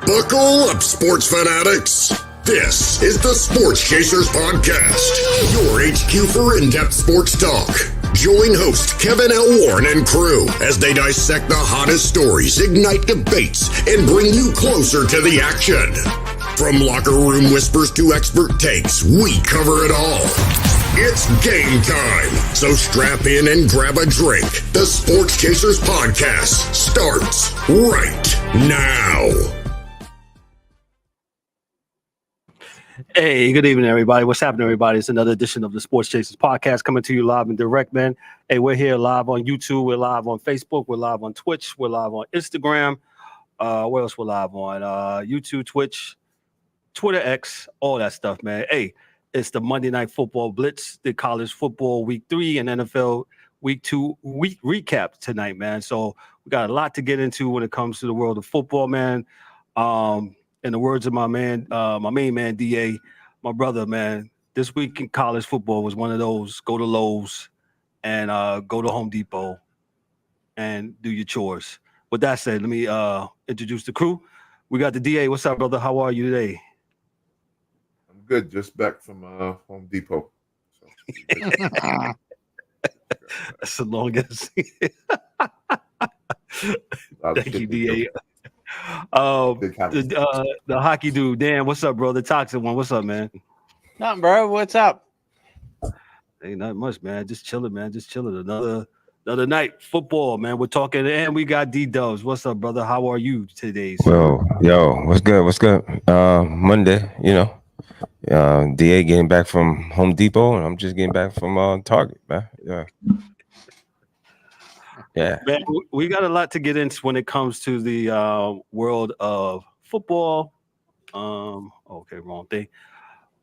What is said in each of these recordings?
Buckle up, sports fanatics. This is the Sports Chasers Podcast, your HQ for in-depth sports talk. Join host Kevin L. Warren and crew as they dissect the hottest stories, ignite debates, and bring you closer to the action. From locker room whispers to expert takes, we cover it all. It's game time, so strap in and grab a drink. The Sports Chasers Podcast starts right now. Hey, good evening, everybody. What's happening, everybody? It's another edition of the Sports Chasers Podcast coming to you live and direct, man. Hey, we're here live on YouTube. We're live on Facebook. We're live on Twitch. We're live on Instagram. Where else we're live on? YouTube, Twitch, Twitter, X, all that stuff, man. Hey, it's the Monday Night Football Blitz, the college football week 3 and NFL week 2 week recap tonight, man. So we got a lot to get into when it comes to the world of football, man. In the words of my man, my main man, DA, my brother, man, this week in college football was one of those go to Lowe's and go to Home Depot and do your chores. With that said, let me introduce the crew. We got the DA. What's up, brother? How are you today? I'm good. Just back from Home Depot. So. That's the longest. Thank you, DA. The hockey dude, Dan, what's up, bro? The toxic one, what's up, man? Nothing, bro. What's up? Ain't not much, man. Just chilling, man. Just chilling. Another night football, man. We're talking, and we got D-Dubs. What's up, brother? How are you today? Well, what's good? What's good? Monday, DA getting back from Home Depot, and I'm just getting back from Target, man. Yeah, man, we got a lot to get into when it comes to the world of football. Okay, wrong thing.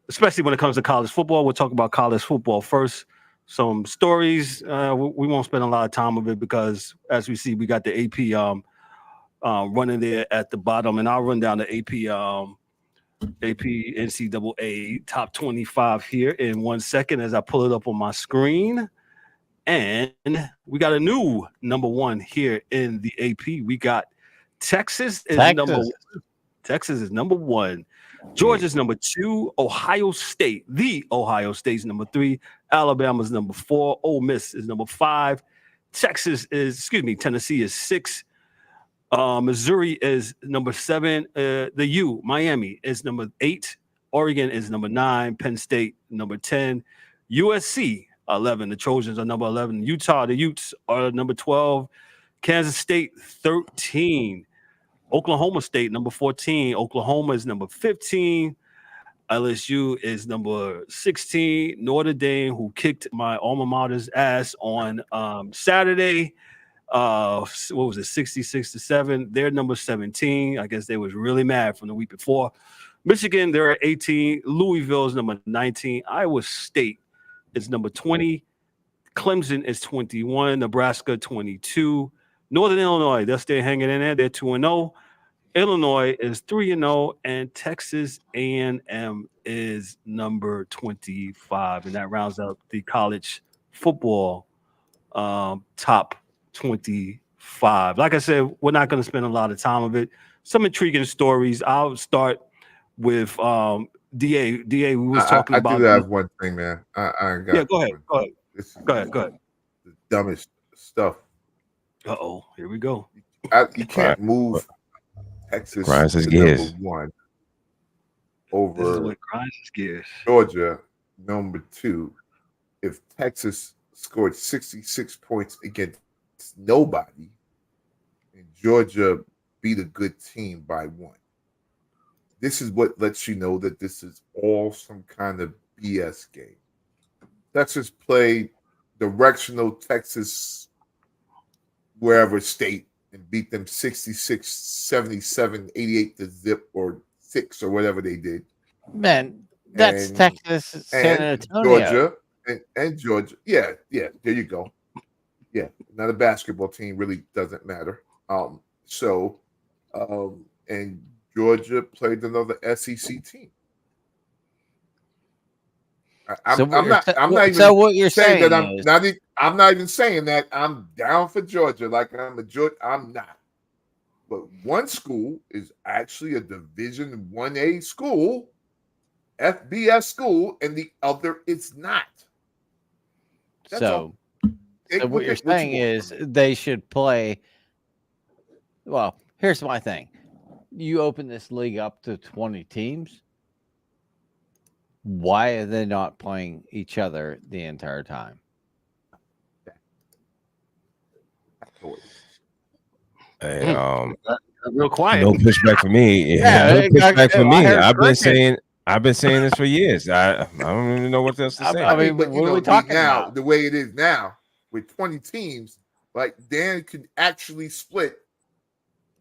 Especially when it comes to college football. We'll talk about college football first. Some stories. We won't spend a lot of time of it because, as we see, we got the AP running there at the bottom, and I'll run down the AP NCAA top 25 here in 1 second as I pull it up on my screen. And we got a new number one here in the AP. We got Texas is number one. Georgia's number 2. Ohio State, State's number 3. Alabama's number 4. Ole Miss is number 5. Tennessee is 6. Missouri is number 7. Miami is number 8. Oregon is number 9. Penn State number 10. USC 11. The Trojans are number 11. Utah, the Utes are number 12. Kansas State 13. Oklahoma State number 14. Oklahoma is number 15. LSU is number 16. Notre Dame, who kicked my alma mater's ass on Saturday, what was it, 66-7? They're number 17. I guess they was really mad from the week before. Michigan, they're at 18. Louisville is number 19. Iowa State is number 20. Clemson is 21. Nebraska 22. Northern Illinois, they're still hanging in there. They're 2-0. Illinois is 3-0, and Texas A&M is number 25, and that rounds out the college football top 25. Like I said, we're not going to spend a lot of time of it. Some intriguing stories. I'll start with DA. DA, we was talking about. I do have one thing, man. Go ahead. Go ahead. The dumbest stuff. Uh-oh, here we go. You can't move Texas to number 1 over Georgia number 2 if Texas scored 66 points against nobody and Georgia beat a good team by 1. This is what lets you know that this is all some kind of BS game. Texas played directional Texas wherever state and beat them 66, 77, 88 to zip or 6 or whatever they did. Man, that's Texas, San Antonio. Georgia and Georgia. Yeah, there you go. Yeah, not a basketball team really doesn't matter. And Georgia played another SEC team. I'm not even saying that I'm down for Georgia like I'm a Georgia. I'm not. But one school is actually a Division 1A school, FBS school, and the other it's not. That's so what you're saying is they should play. Well, here's my thing. You open this league up to 20 teams. Why are they not playing each other the entire time? Hey, real quiet. No pushback for me. Yeah, no pushback for me. I've been saying this for years. I don't even know what else to say. I mean, but what are we talking now, about? The way it is now with 20 teams, like Dan could actually split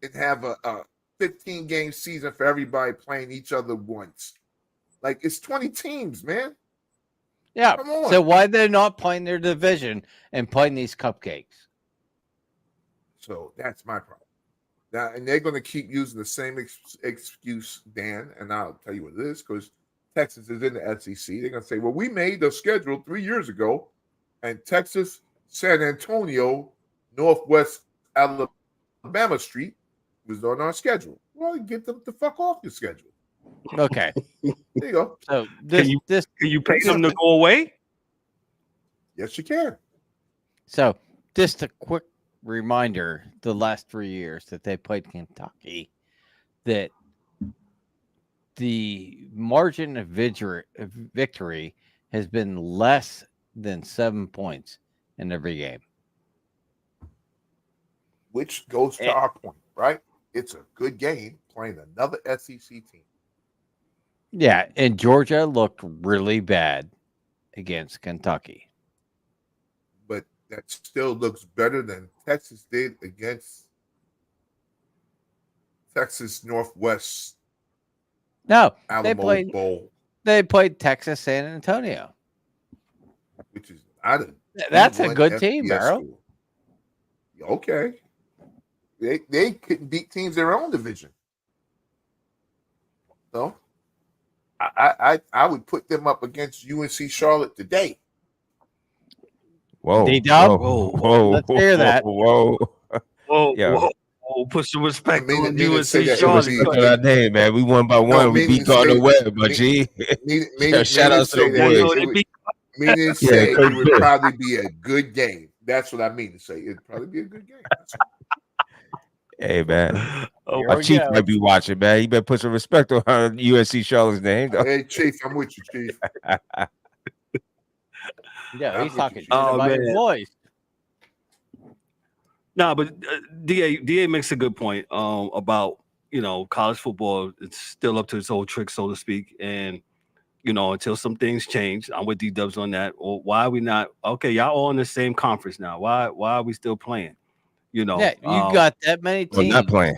and have a 15-game season for everybody playing each other once. Like, it's 20 teams, man. Yeah. Come on. So why they're not playing their division and playing these cupcakes? So that's my problem. Now, and they're going to keep using the same excuse, Dan, and I'll tell you what it is, because Texas is in the SEC. They're going to say, well, we made the schedule 3 years ago, and Texas, San Antonio, Northwest Alabama Street was on our schedule. Well, get them the fuck off your schedule. Okay. There you go. So Can you pay them to go away? Yes, you can. So just a quick reminder, the last 3 years that they played Kentucky, that the margin of victory has been less than 7 points in every game. Which goes to our point, right? It's a good game playing another SEC team. Yeah, and Georgia looked really bad against Kentucky. But that still looks better than Texas did against Texas Northwest. No, Alamo Bowl. They played Texas San Antonio, which is not that's a good team, Barrow. Okay, they couldn't beat teams in their own division. So I would put them up against UNC Charlotte today. Whoa, whoa, let's hear that. Whoa, yeah. Whoa, put some respect on UNC Charlotte. Our name, man. We won by one. We beat Gardner Webb, but G. Shout out to the boys. Meaning say it would probably be a good game. That's what I mean to say. It'd probably be a good game. Hey, man. Our Chief might be watching, man. You better put some respect on UNC Charlotte's name. Though. Hey, Chief, I'm with you, Chief. Yeah, he's talking shit about his boys. No, but DA makes a good point about, college football. It's still up to its old trick, so to speak. And, until some things change, I'm with D-Dubs on that. Or why are we not? Okay, y'all all in the same conference now. Why are we still playing? Yeah, you got that many teams not playing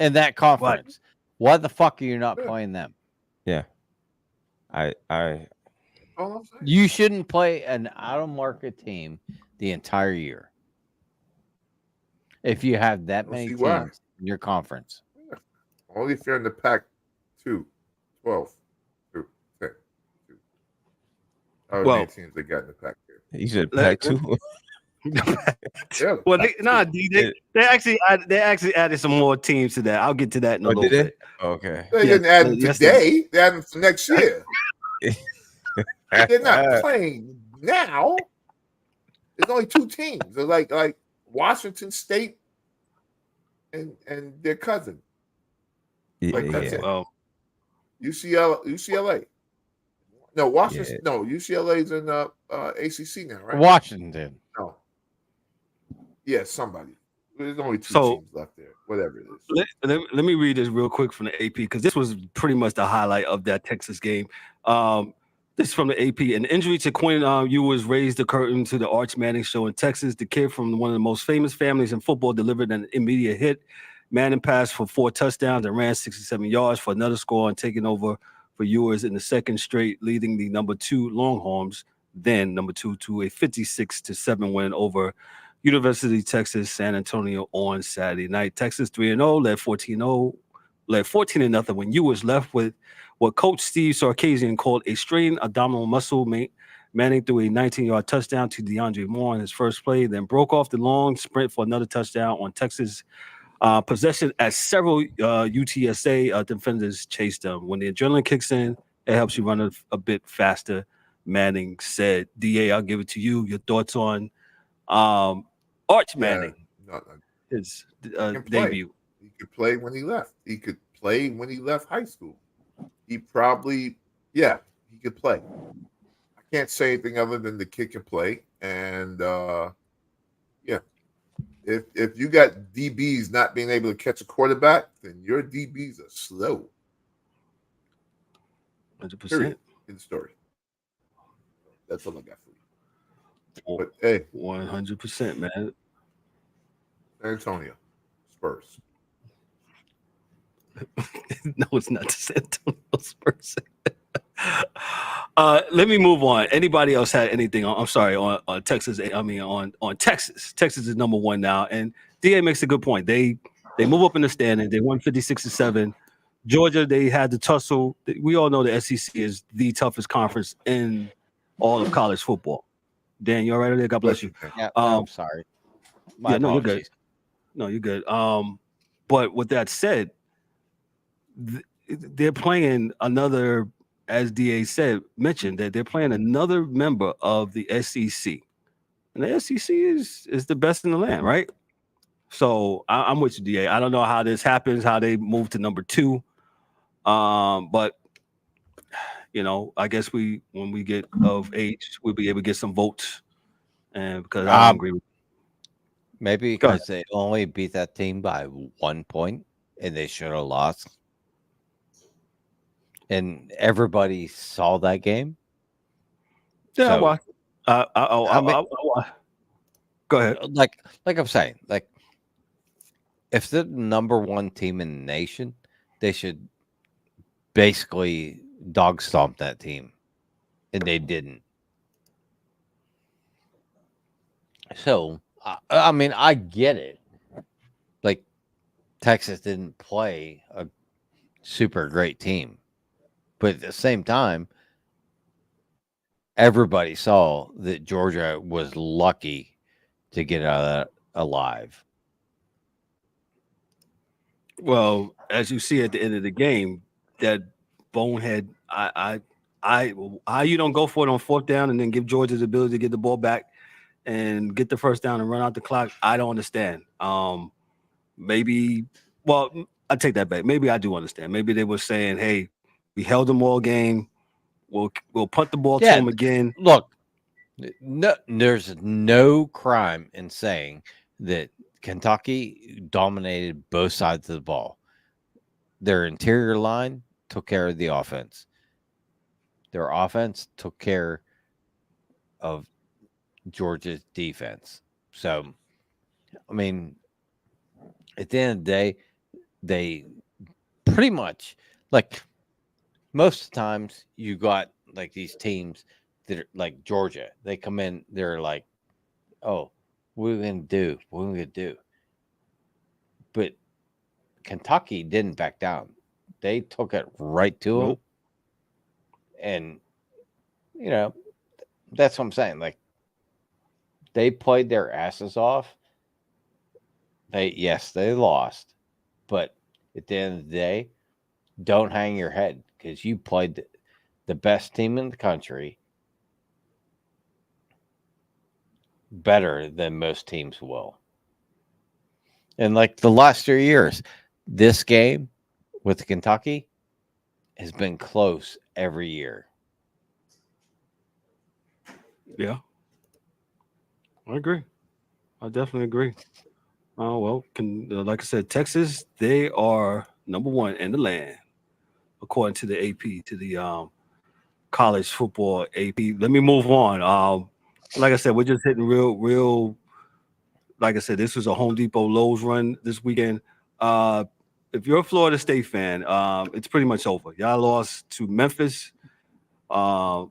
in that conference. Why the fuck are you not playing them? Yeah, You shouldn't play an out-of-market team the entire year if you have that many teams in your conference. Yeah. Only if you're in the Pac-2, 12, 2, 10, 2. How many teams they got in the Pac-2? You said Pac-2. Yeah. Well, they actually added some more teams to that. I'll get to that in a little bit. Okay. They didn't add them today. They added them for next year. They're not playing now. There's only 2 teams. They're like Washington State and their cousin. That's it. UCLA. No, Washington. Yeah. No, UCLA's in ACC now, right? Washington. No. Yeah, somebody. There's only 2 teams left there. Whatever it is. Let me read this real quick from the AP because this was pretty much the highlight of that Texas game. This is from the AP. An injury to Quinn Ewers raised the curtain to the Arch Manning show in Texas. The kid from one of the most famous families in football delivered an immediate hit. Manning passed for 4 touchdowns and ran 67 yards for another score and taking over for Ewers in the second straight, leading the number 2 Longhorns, then number 2, to a 56-7 win over University of Texas San Antonio on Saturday night. Texas 3-0, led 14-0 when Ewers left with what Coach Steve Sarkisian called a strained abdominal muscle. Manning threw a 19-yard touchdown to DeAndre Moore on his first play, then broke off the long sprint for another touchdown on Texas Possession as several UTSA defenders chased them. When the adrenaline kicks in, it helps you run a bit faster. Manning said, DA, I'll give it to you. Your thoughts on Arch Manning, his debut? He could play when he left. He could play when he left high school. He probably, he could play. I can't say anything other than the kid can play. And, if you got DBs not being able to catch a quarterback, then your DBs are slow. 100%. Period. In the story. That's all I got for you. But hey, 100%, man. San Antonio Spurs. No, it's not the San Antonio Spurs. Let me move on. Anybody else had anything on? I'm sorry, on Texas. I mean, on Texas. Texas is number one now, and DA makes a good point. They move up in the standing. They won 56-7. Georgia, they had the tussle. We all know the SEC is the toughest conference in all of college football. Dan, you all right over there? God bless you. Yeah, I'm sorry. No, you're good. No, you're good. But with that said, they're playing another, as DA mentioned that they're playing another member of the SEC, and the SEC is the best in the land, right? So I'm with you, DA. I don't know how this happens, how they move to number 2, but I guess when we get of age, we'll be able to get some votes, and because I don't agree with. Maybe because they only beat that team by 1 point, and they should have lost. And everybody saw that game. Yeah, so, go ahead. Like I'm saying, like if the number 1 team in the nation, they should basically dog stomp that team, and they didn't. So I mean, I get it. Like Texas didn't play a super great team. But at the same time, everybody saw that Georgia was lucky to get out of that alive. Well, as you see at the end of the game, that bonehead, how you don't go for it on 4th down and then give Georgia the ability to get the ball back and get the first down and run out the clock, I don't understand. Maybe, well, I take that back. Maybe I do understand. Maybe they were saying, hey, we held them all game. We'll punt the ball to them again. Look, no, there's no crime in saying that Kentucky dominated both sides of the ball. Their interior line took care of the offense. Their offense took care of Georgia's defense. So, I mean, at the end of the day, they pretty much, like, most of the times you got like these teams that are like Georgia. They come in, they're like, oh, what are we going to do? What are we going to do? But Kentucky didn't back down. They took it right to them. And, that's what I'm saying. Like, they played their asses off. They lost. But at the end of the day, don't hang your head because you played the best team in the country better than most teams will. And like the last 3 years, this game with Kentucky has been close every year. Yeah. I agree. I definitely agree. Oh, well, like I said, Texas, they are number 1 in the land, according to the AP, to the college football AP. Let me move on. Like I said, we're just hitting real. Like I said, this was a Home Depot Lowe's run this weekend. If you're a Florida State fan, it's pretty much over. Y'all lost to Memphis, 20-12.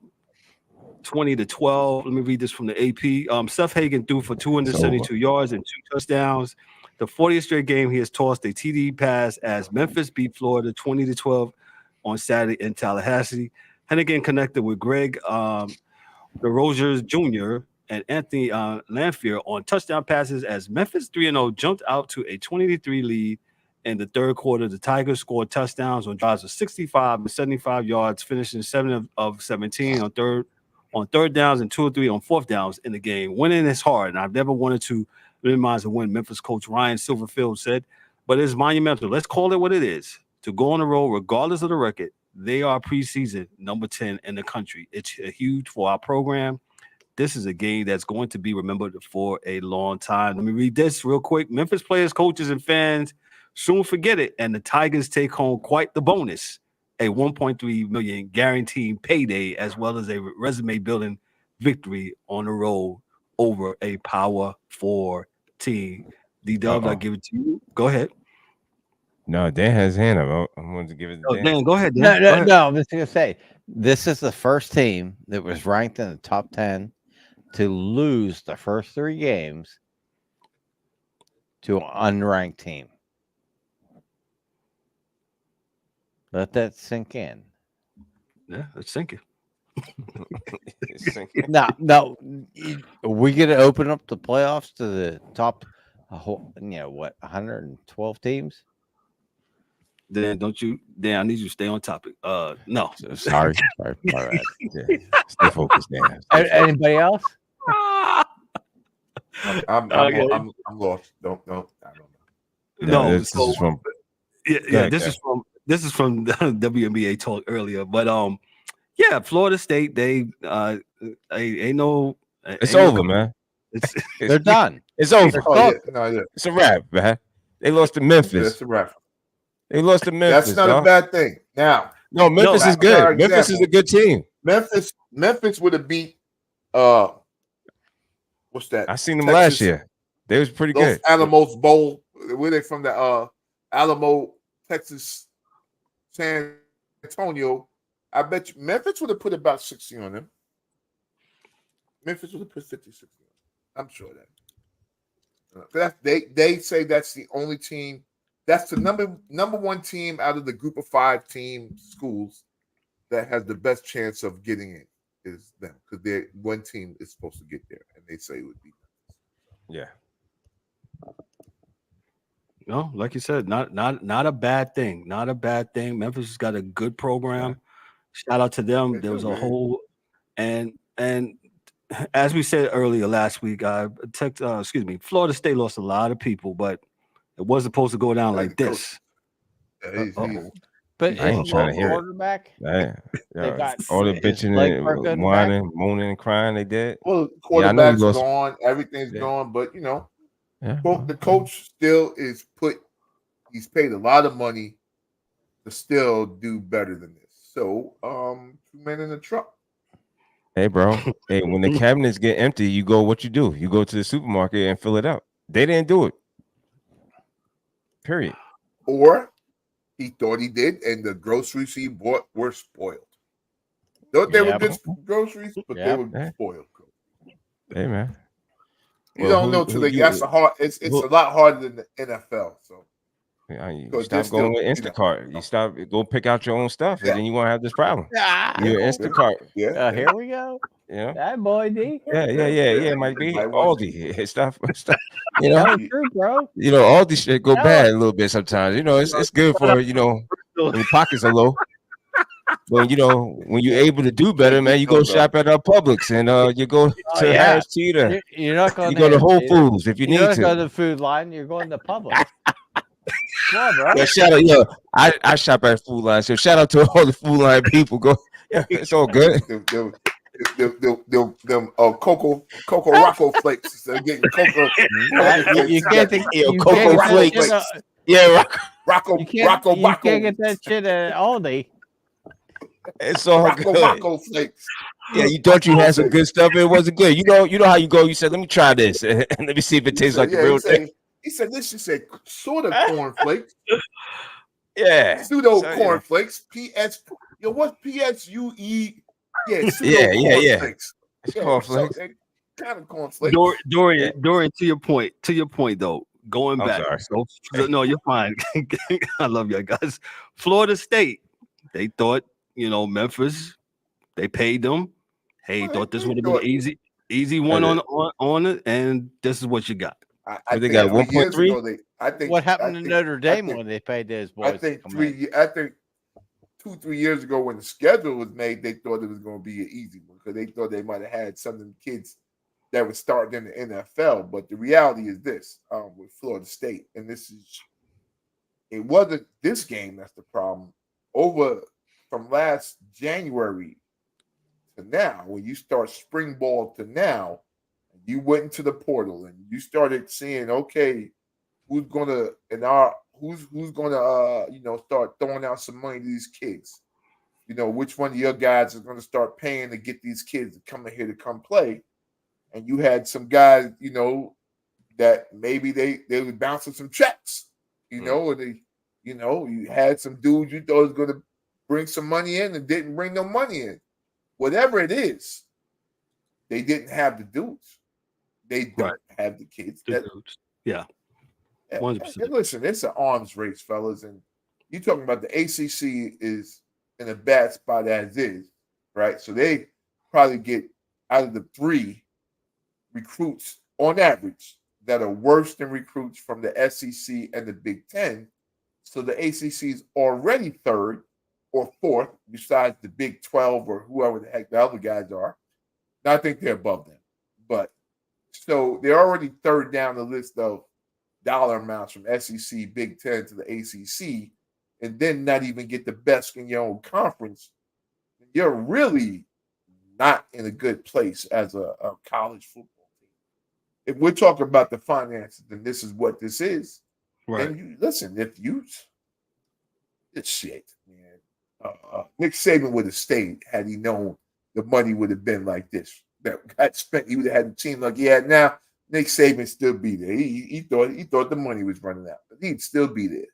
Let me read this from the AP. Seth Hagan threw for 272 yards and 2 touchdowns. The 40th straight game he has tossed a TD pass as Memphis beat Florida 20-12 on Saturday in Tallahassee. Hennigan connected with Greg DeRozers Jr., and Anthony Lanphier on touchdown passes as Memphis 3-0 jumped out to a 20-3 lead in the third quarter. The Tigers scored touchdowns on drives of 65 and 75 yards, finishing 7 of 17 on third downs and 2 or 3 on fourth downs in the game. Winning is hard, and I've never wanted to minimize a win, Memphis coach Ryan Silverfield said, but it's monumental. Let's call it what it is. To go on the road, regardless of the record, they are preseason number 10 in the country. It's huge for our program. This is a game that's going to be remembered for a long time. Let me read this real quick. Memphis players, coaches, and fans soon forget it, and the Tigers take home quite the bonus, a $1.3 million guaranteed payday, as well as a resume-building victory on the road over a Power 4 team. D-Dub, I give it to you. Go ahead. No, Dan has his hand up. I wanted to give it to Dan. Dan, go ahead. Dan. No. I'm just going to say, this is the first team that was ranked in the top 10 to lose the first 3 games to an unranked team. Let that sink in. Yeah, it's sinking. No. We going to open up the playoffs to the top, 112 teams? Dan, I need you to stay on topic. No. Sorry. All right. Yeah. Stay focused, Dan. Anybody else? I'm lost. No, I don't No, know. This is from. This is from the WNBA talk earlier, but Florida State, they ain't no. It's over, man. They're done. It's over. Yeah. It's a wrap, man. They lost to Memphis. It's a wrap. They lost to Memphis. That's not a bad thing. Now, no, Memphis is good. Memphis is a good team. Memphis would have beat. What's that? I seen them last year. They was pretty good. Alamos Bowl. Where they from? The Alamo, Texas, San Antonio. I bet you Memphis would have put about 60 on them. Memphis would have put 50, 60 on them. I'm sure that. They say that's the only team. That's the number one team out of the group of 5 team schools that has the best chance of getting in is them, because they're one team is supposed to get there, and they say it would be. Yeah. No, like you said, not a bad thing. Not a bad thing. Memphis has got a good program. Yeah. Shout out to them. There was a whole and as we said earlier last week, Florida State lost a lot of people, but it wasn't supposed to go down like this. But I ain't trying to hear quarterback. All the bitching and whining, moaning, and crying they did. Well, quarterback's gone, everything's gone, but the coach still he's paid a lot of money to still do better than this. So, 2 men in the truck. Hey, bro. Hey, when the cabinets get empty, you go. What you do? You go to the supermarket and fill it up. They didn't do it. Period. Or he thought he did, and the groceries he bought were spoiled. Thought they were good groceries, but they were spoiled. Hey, man. You don't know till that's a hard. It's a lot harder than the NFL. So you stop going with Instacart. You stop go pick out your own stuff, and then you won't have this problem. You're Instacart. Here we go. Yeah, that boy D. Yeah. Might be Aldi stuff. True, bro. Aldi shit go bad a little bit sometimes. It's good for when your pockets are low. But when you're able to do better, man, you go shop at Publix and you go to Harris Teeter. You're not going. You go to Whole Foods if you need to. Go to the Food Line. You're going to Publix. Come on, bro. Yeah, shout out, I shop at Food Line, so shout out to all the Food Line people. Go, it's all good. Them Cocoa Rocco flakes. They're getting Cocoa. You can't think Cocoa flakes. Rocco. You can't get that shit at Aldi. It's all good. Rocco flakes. Yeah, you thought you had some good stuff. It wasn't good. You know how you go. You said, "Let me try this and let me see if it tastes like the real thing." He said this. She said sort of cornflakes. Yeah, pseudo cornflakes. PS. What's PSUE? Yeah. Cornflakes. It's cornflakes. Kind of cornflakes. Dorian, to your point though. Going back. No, you're fine. I love you guys. Florida State. They thought, Memphis. They paid them. Hey, thought this would have been easy. Easy one on it, and this is what you got. I they think got 1.3. I think what happened to Notre Dame when they paid those boys? I think 2-3 years ago when the schedule was made, they thought it was going to be an easy one because they thought they might have had some of them kids that were starting in the NFL. But the reality is this with Florida State, and it wasn't this game that's the problem. Over from last January to now, when you start spring ball to now, you went into the portal and you started seeing, okay, who's gonna start throwing out some money to these kids. Which one of your guys is gonna start paying to get these kids to come in here to come play. And you had some guys, that maybe they were bouncing some checks, and they, you had some dudes you thought was gonna bring some money in and didn't bring no money in. Whatever it is, they didn't have the dudes. They don't have the kids. Yeah. 100%. And listen, it's an arms race, fellas. And you're talking about the ACC is in a bad spot as is, right? So they probably get out of the 3 recruits on average that are worse than recruits from the SEC and the Big Ten. So the ACC is already 3rd or 4th besides the Big 12 or whoever the heck the other guys are. Now, I think they're above them. But so they're already 3rd down the list of dollar amounts from SEC, Big Ten to the ACC, and then not even get the best in your own conference. You're really not in a good place as a college football team. If we're talking about the finances, then this is what this is. Right. And it's shit, man. Nick Saban would have stayed had he known the money would have been like this. That got spent, he would have had a team like he had now. Nick Saban still be there. He thought the money was running out, but he'd still be there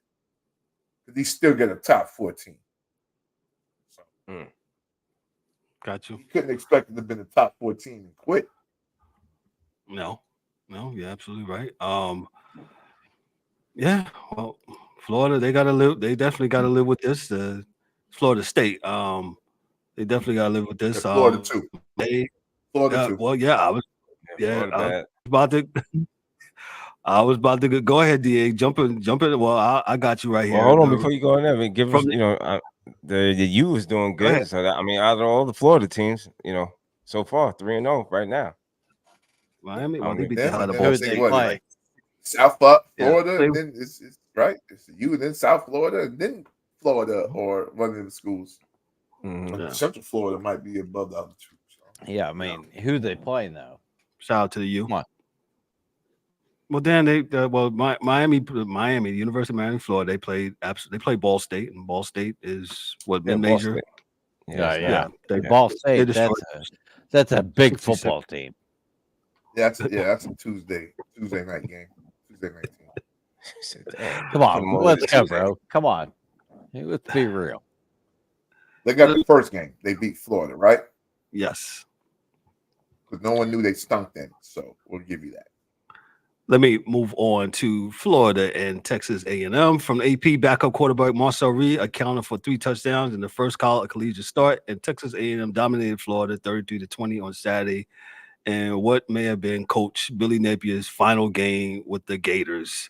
because he's still got a top 14. So, got you. You couldn't expect it to have been a top 14 and quit. No, you're absolutely right. Yeah, well, Florida, they definitely gotta live with this. Florida State, they definitely gotta live with this. Florida too. Florida too. Well, yeah, I was about to go ahead, DA. Jump in. Well, I got you right here. Well, hold on before you go in there. Give us, the U is doing good. So that, out of all the Florida teams, so far 3-0 right now. Miami, they beat the hell out of Ball State. Like South Florida, and then it's right. It's the U, and then South Florida, and then Florida, or one of the schools. Central Florida might be above the other 2. So. Yeah, who they playing though? Shout out to the U. Come on. Well, then Miami, the University of Miami, Florida. They played Ball State, and Ball State is mid-major. Yeah. Ball State. That's a big football team. Yeah, that's a Tuesday night game. Tuesday night team. Come on, let's go, bro. Come on, let's be real. They got the first game. They beat Florida, right? Yes. Because no one knew they stunk then, so we'll give you that. Let me move on to Florida and Texas A&M. From AP, backup quarterback Marcel Reed accounted for 3 touchdowns in the first collegiate start, and Texas A&M dominated Florida 33-20 on Saturday in what may have been Coach Billy Napier's final game with the Gators.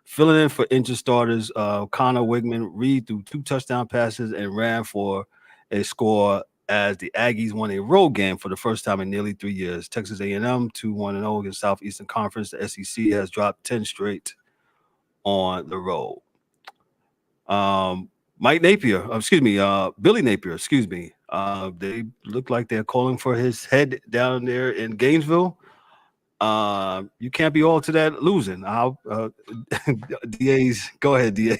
Filling in for injured starters, Connor Wigman, Reed threw 2 touchdown passes and ran for a score as the Aggies won a road game for the first time in nearly 3 years. Texas A&M 2-1-0 against Southeastern Conference. The SEC has dropped 10 straight on the road. Billy Napier, they look like they're calling for his head down there in Gainesville. You can't be all to that losing. DA's go ahead, DA.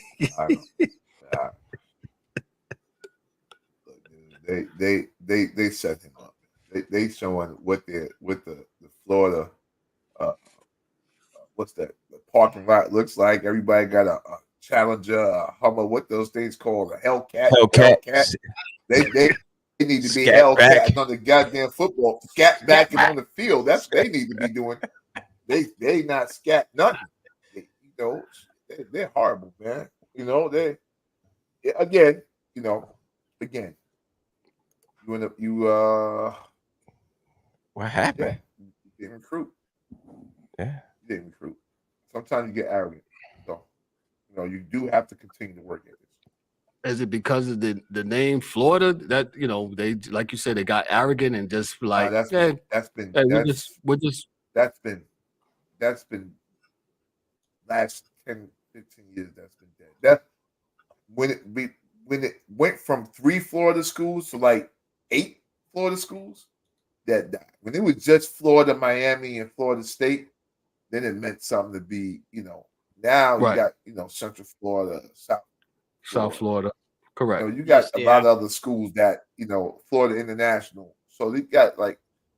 They set him up. They showing what the Florida what's that the parking lot looks like. Everybody got a Challenger, a Hummer, what those things called, a Hellcat. They need to be Hellcat on the goddamn football, scat back and on the field. That's what they need to be doing. They not scat nothing. They're horrible, man. Again. What happened? didn't recruit. Yeah. You didn't recruit. Sometimes you get arrogant. So, you do have to continue to work at this. Is it because of the name Florida that they, like you said, they got arrogant and just like that's been last 10, 15 years that's been dead. That when it went from 3 Florida schools to like 8 Florida schools, that died. When it was just Florida, Miami, and Florida State, then it meant something to be, now you got, Central Florida, South Florida. Correct. You got a lot of other schools that, Florida International. So they got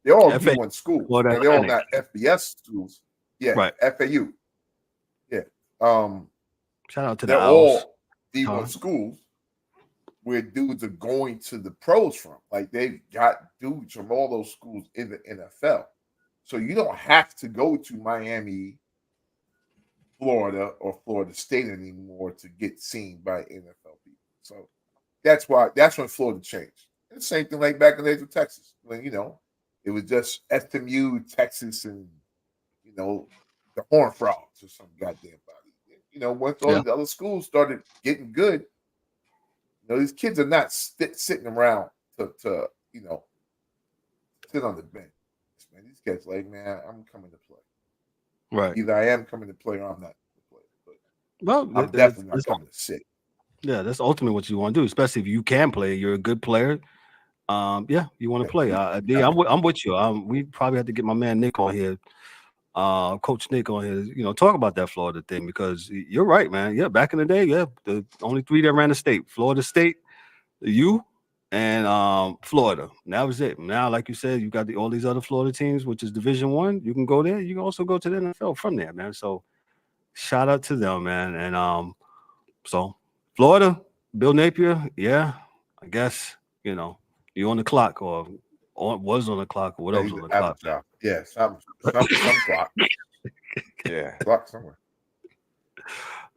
they're all D1 schools. And they're all not FBS schools. Yeah. Right. FAU. Yeah. Shout out to they're all D1 schools where dudes are going to the pros from. Like they've got dudes from all those schools in the NFL. So you don't have to go to Miami, Florida, or Florida State anymore to get seen by NFL people. So that's when Florida changed. And the same thing like back in the days of Texas, when it was just SMU, Texas, and the Horned Frogs or some goddamn body. Once all the other schools started getting good, these kids are not sitting around to sit on the bench. Man, these kids man, I'm coming to play. Right. Either I am coming to play or I'm not to play. But I'm definitely not coming to sit. Yeah, that's ultimately what you want to do, especially if you can play. You're a good player. You want to play. D, I'm with you. We probably have to get my man Nick on here, Coach Nick on here. Talk about that Florida thing because you're right, man. Yeah, back in the day, the only 3 that ran the state: Florida State, the U, and Florida. And that was it. Now, like you said, you got all these other Florida teams, which is Division I. You can go there. You can also go to the NFL from there, man. So, shout out to them, man. And so Florida, Bill Napier, I guess you're on the clock or was on the clock or whatever's on the clock. Yeah, some clock. Yeah, clock somewhere.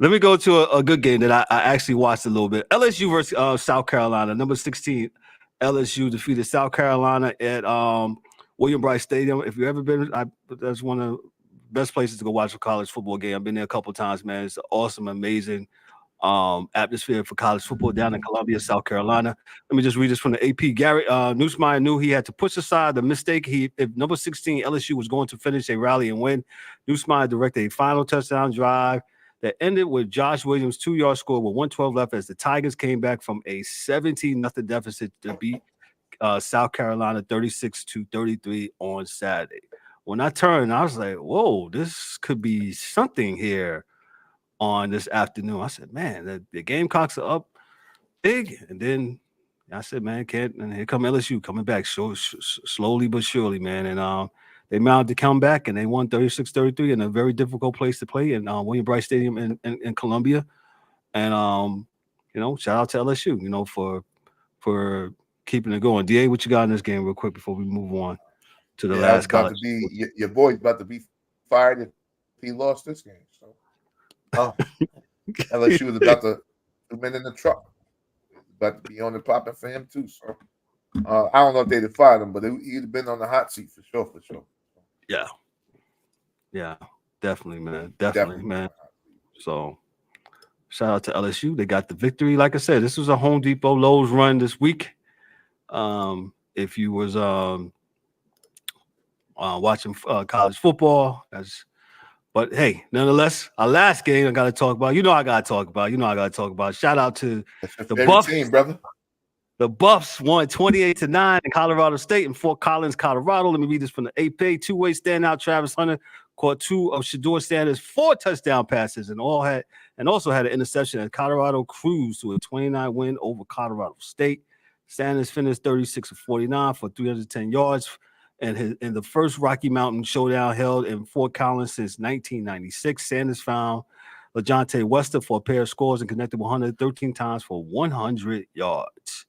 Let me go to a good game that I actually watched a little bit. LSU versus South Carolina. Number 16, LSU defeated South Carolina at William Bryce Stadium. If you've ever been, that's one of the best places to go watch a college football game. I've been there a couple of times, man. It's awesome, amazing atmosphere for college football down in Columbia, South Carolina. Let me just read this from the AP. Gary Newsmeyer knew he had to push aside the mistake. If number 16 LSU was going to finish a rally and win, Newsmeyer directed a final touchdown drive that ended with Josh Williams' 2-yard score with 1:12 left as the Tigers came back from a 17-0 deficit to beat South Carolina 36-33 on Saturday. When I turned, I was like, whoa, this could be something here on this afternoon. I said, man, the Gamecocks are up big. And then I said, man, and here come LSU coming back slowly but surely, man. And they managed to come back and they won 36-33 in a very difficult place to play in William Bryce Stadium in Columbia. And shout out to LSU, for keeping it going. DA, what you got in this game real quick before we move on to the last college? Your boy's about to be fired if he lost this game. So LSU was about to 2 men in the truck. About to be on the popping for him too. So I don't know if they'd have fired him, but he'd have been on the hot seat for sure. Yeah, definitely, man. So shout out to LSU. They got the victory. Like I said, this was a Home Depot Lowe's run this week. If you was watching college football, but hey, nonetheless, our last game I got to talk about. I got to talk about. Shout out to the Buffs, team, brother. The Buffs won 28-9 in Colorado State in Fort Collins, Colorado. Let me read this from the AP. Two-way standout Travis Hunter caught 2 of Shedeur Sanders' 4 touchdown passes and also had an interception as Colorado cruised to a 29 win over Colorado State. Sanders finished 36 of 49 for 310 yards. And in the first Rocky Mountain showdown held in Fort Collins since 1996, Sanders found LaJohntay Wester for a pair of scores and connected 113 times for 100 yards.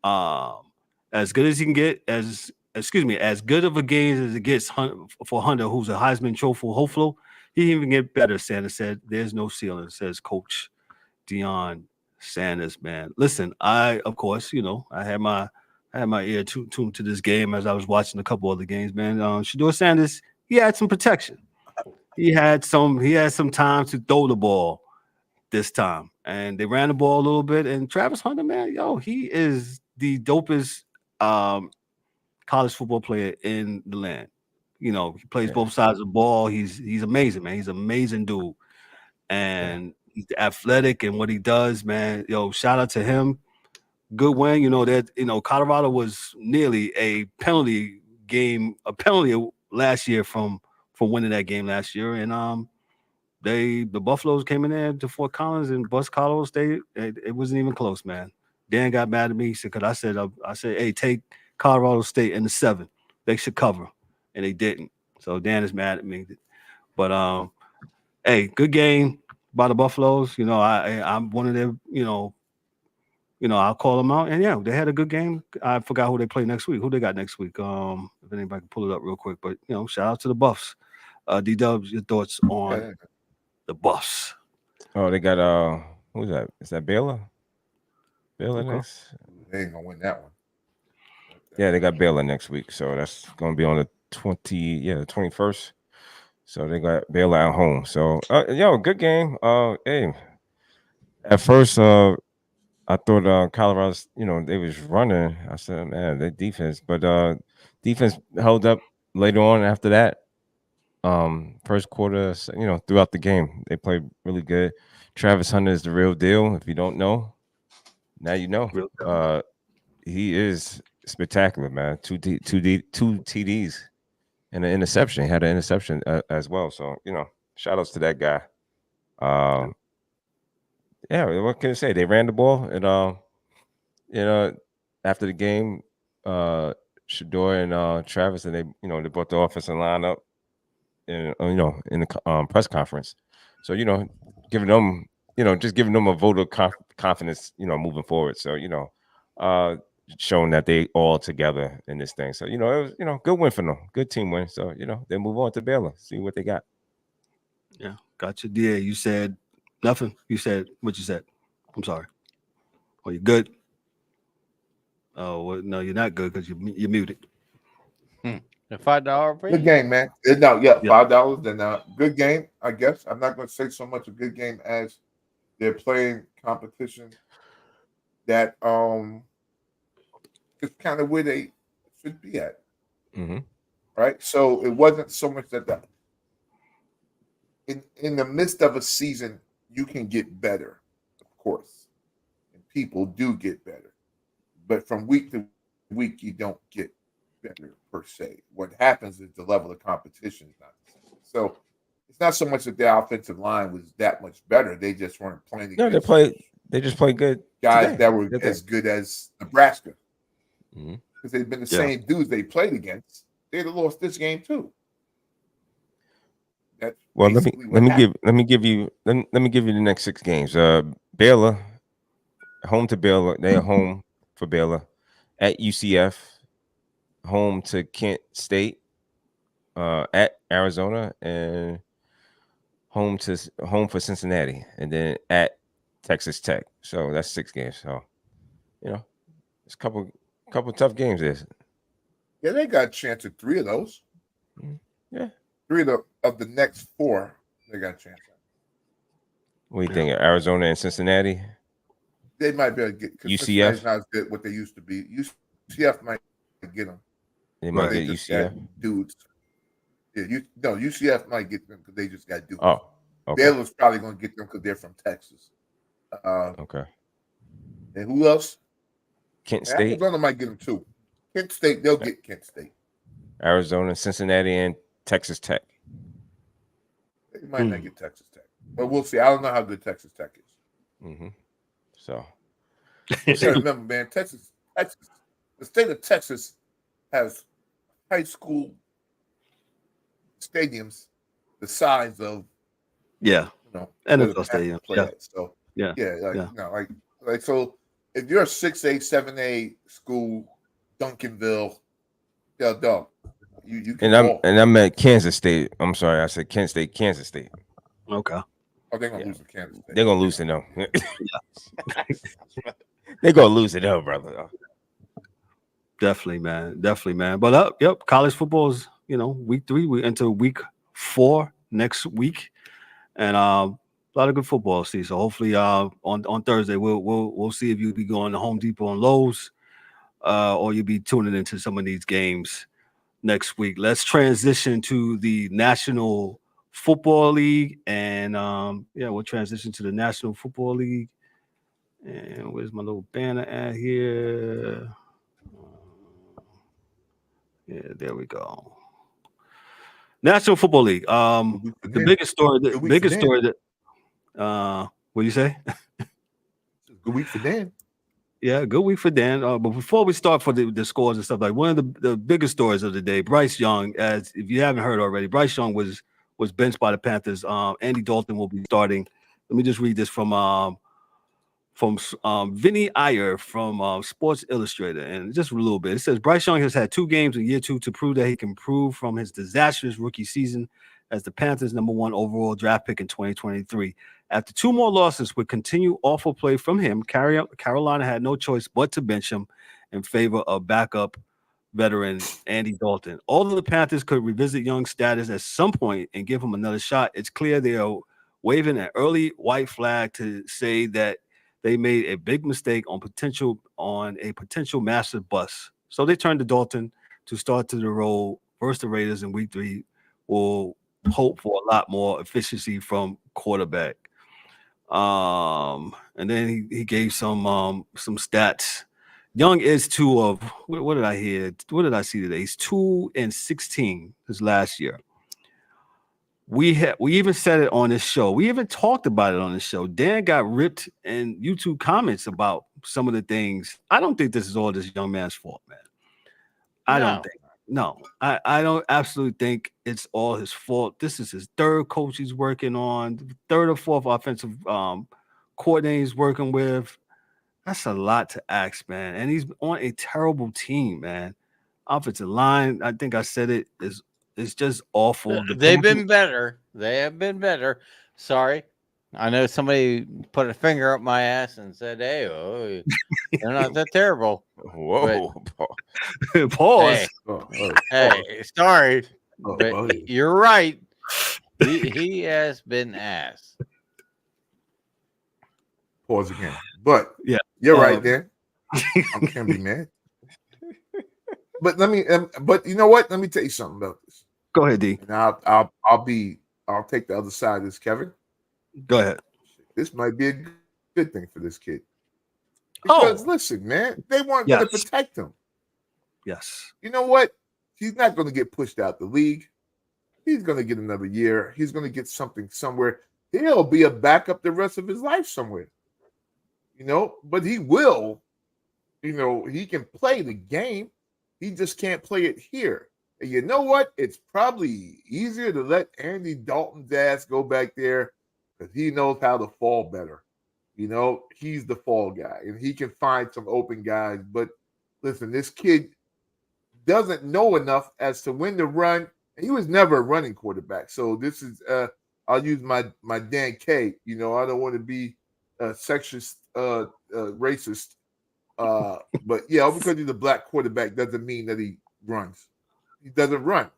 As good as he can get, as good of a game as it gets for Hunter, who's a Heisman Trophy hopeful. He even get better, Sanders said. There's no ceiling, says Coach Deion Sanders, man. Listen, of course, I had my I had my ear tuned to this game as I was watching a couple other games, man. Shedeur Sanders, he had some protection. He had some time to throw the ball this time. And they ran the ball a little bit. And Travis Hunter, man, he is the dopest college football player in the land. He plays both sides of the ball. He's amazing, man. He's an amazing dude. And he's athletic and what he does, man. Shout out to him. Good win. Colorado was nearly a penalty last year from winning that game last year. And the Buffaloes came in there to Fort Collins and bust Colorado State. It wasn't even close, man. Dan got mad at me because I said, hey, take Colorado State in the 7. They should cover, and they didn't. So Dan is mad at me. But hey, good game by the Buffaloes. I'm one of their. I'll call them out, and they had a good game. I forgot who they play next week. Who they got next week? If anybody can pull it up real quick. But shout out to the Buffs. D-Dubs, your thoughts on the Buffs? Oh, they got who's that? Is that Baylor? Baylor next? They ain't gonna win that one. Yeah, they got Baylor next week, so that's gonna be on the 21st. So they got Baylor at home. So good game. Hey, at first I thought Colorado's, they was running. I said, man, their defense, but defense held up later on after that. First quarter, throughout the game, they played really good. Travis Hunter is the real deal. If you don't know, now you know. He is spectacular, man. Two TDs and an interception. He had an interception as well. So shout outs to that guy. What can I say? They ran the ball, and after the game, Shedeur and Travis, and they brought the offensive line up, and in the press conference. So giving them, just giving them a vote of confidence, moving forward. So showing that they all together in this thing. So it was good win for them, good team win. So they move on to Baylor, see what they got. Yeah, gotcha. DA, you said nothing. You said what you said. I'm sorry. Oh, you good? Oh, well, no, you're not good because you're muted. The $5 good game, man. $5. Then good game, I guess. I'm not going to say so much a good game as they're playing competition that is kind of where they should be at. Mm-hmm. Right? So it wasn't so much that in the midst of a season, you can get better, of course. And people do get better. But from week to week, you don't get better per se. What happens is the level of competition is not the same. So it's not so much that their offensive line was that much better. They just weren't playing against they just played good guys that were as good as Nebraska. Mm-hmm. Because they've been the same dudes they played against. They'd have lost this game too. Well, let me give you the next 6 games. Baylor, home to Baylor. They are home for Baylor. At UCF, home to Kent State, at Arizona, and home for Cincinnati, and then at Texas Tech. So that's 6 games. So it's a couple tough games there. Yeah, they got a chance at 3 of those. Yeah. 3 of the next 4, they got a chance at. What do you think? Arizona and Cincinnati? They might be able to get UCF. Not as good what they used to be. UCF might get them. They might get UCF dudes. Yeah, UCF might get them because they just got dudes. Oh, okay. Baylor's probably going to get them because they're from Texas. Okay. And who else? Kent State. Arizona might get them too. Kent State, they'll get Kent State. Arizona, Cincinnati, and Texas Tech. They might not get Texas Tech, but we'll see. I don't know how good Texas Tech is. Mm-hmm. So, you got to remember, man, Texas, the state of Texas has high school stadiums the size of NFL stadiums. Yeah. So yeah, so if you're a 6A, 7A school, Duncanville, dog. You can I'm at Kansas State. I'm sorry, I said Kent State, Kansas State. Okay. Oh, they're gonna lose to Kansas State. They're gonna lose to them. They're gonna lose it though, brother. Definitely, man. Definitely, man. But yep, college football is, week 3. We enter week 4 next week, and a lot of good football see. So hopefully, on Thursday we'll see if you'll be going to Home Depot and Lowe's, or you'll be tuning into some of these games next week. Let's transition to the National Football League, and we'll transition to the National Football League. And where's my little banner at here? Yeah, there we go. National Football League. The biggest story. That. What do you say? Good week for Dan. Yeah, good week for Dan. But before we start for the scores and stuff, like one of the biggest stories of the day, Bryce Young. As if you haven't heard already, Bryce Young was benched by the Panthers. Andy Dalton will be starting. Let me just read this from Vinny Iyer from Sports Illustrated, and just a little bit. It says Bryce Young has had 2 games in year 2 to prove that he can improve from his disastrous rookie season as the Panthers' #1 overall draft pick in 2023. After 2 more losses with continued awful play from him, Carolina had no choice but to bench him in favor of backup veteran Andy Dalton. Although the Panthers could revisit Young's status at some point and give him another shot, it's clear they are waving an early white flag to say that they made a big mistake on a potential massive bust. So they turned to Dalton to start to the role versus the Raiders in week 3. Will hope for a lot more efficiency from quarterback. And then he gave some stats. Young is 2 of what did I hear? What did I see today? He's 2-16 his last year. We even said it on this show. We even talked about it on the show. Dan got ripped in YouTube comments about some of the things. I don't think this is all this young man's fault, man. I don't think. No, I don't absolutely think it's all his fault. This is his 3rd coach he's working on, 3rd or 4th offensive coordinator he's working with. That's a lot to ask, man. And he's on a terrible team, man. Offensive line, I think I said it, is just awful. They've been better. They have been better. Sorry. I know somebody put a finger up my ass and said, hey, they're not that terrible. Whoa. Pause. Hey, sorry. But you're right. He has been ass. Pause again. But yeah, you're right there. I can't be mad. But but you know what? Let me tell you something about this. Go ahead, D. And I'll take the other side of this, Kevin. Go ahead. This might be a good thing for this kid. Because listen, man, they weren't going to protect him. Yes. You know what? He's not going to get pushed out the league. He's going to get another year. He's going to get something somewhere. He'll be a backup the rest of his life somewhere. But he will. He can play the game. He just can't play it here. And you know what? It's probably easier to let Andy Dalton's ass go back there because he knows how to fall better. He's the fall guy, and he can find some open guys. But listen, this kid doesn't know enough as to when to run. He was never a running quarterback. So this is I'll use my Dan K. I don't want to be sexist, racist. But yeah, because he's a black quarterback doesn't mean that he runs. He doesn't run.